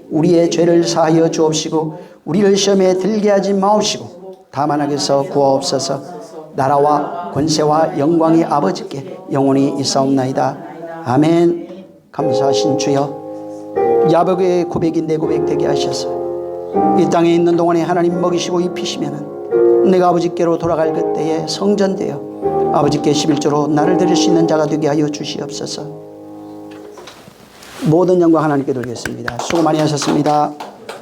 우리의 죄를 사하여 주옵시고, 우리를 시험에 들게 하지 마옵시고 다만 악에서 구하옵소서. 나라와 권세와 영광이 아버지께 영원히 있사옵나이다. 아멘. 감사하신 주여, 야곱의 고백이 내 고백 되게 하셔서 이 땅에 있는 동안에 하나님 먹이시고 입히시면은 내가 아버지께로 돌아갈 그때에 성전되어 아버지께 11조로 나를 드릴 수 있는 자가 되게 하여 주시옵소서. 모든 영광 하나님께 돌리겠습니다. 수고 많이 하셨습니다.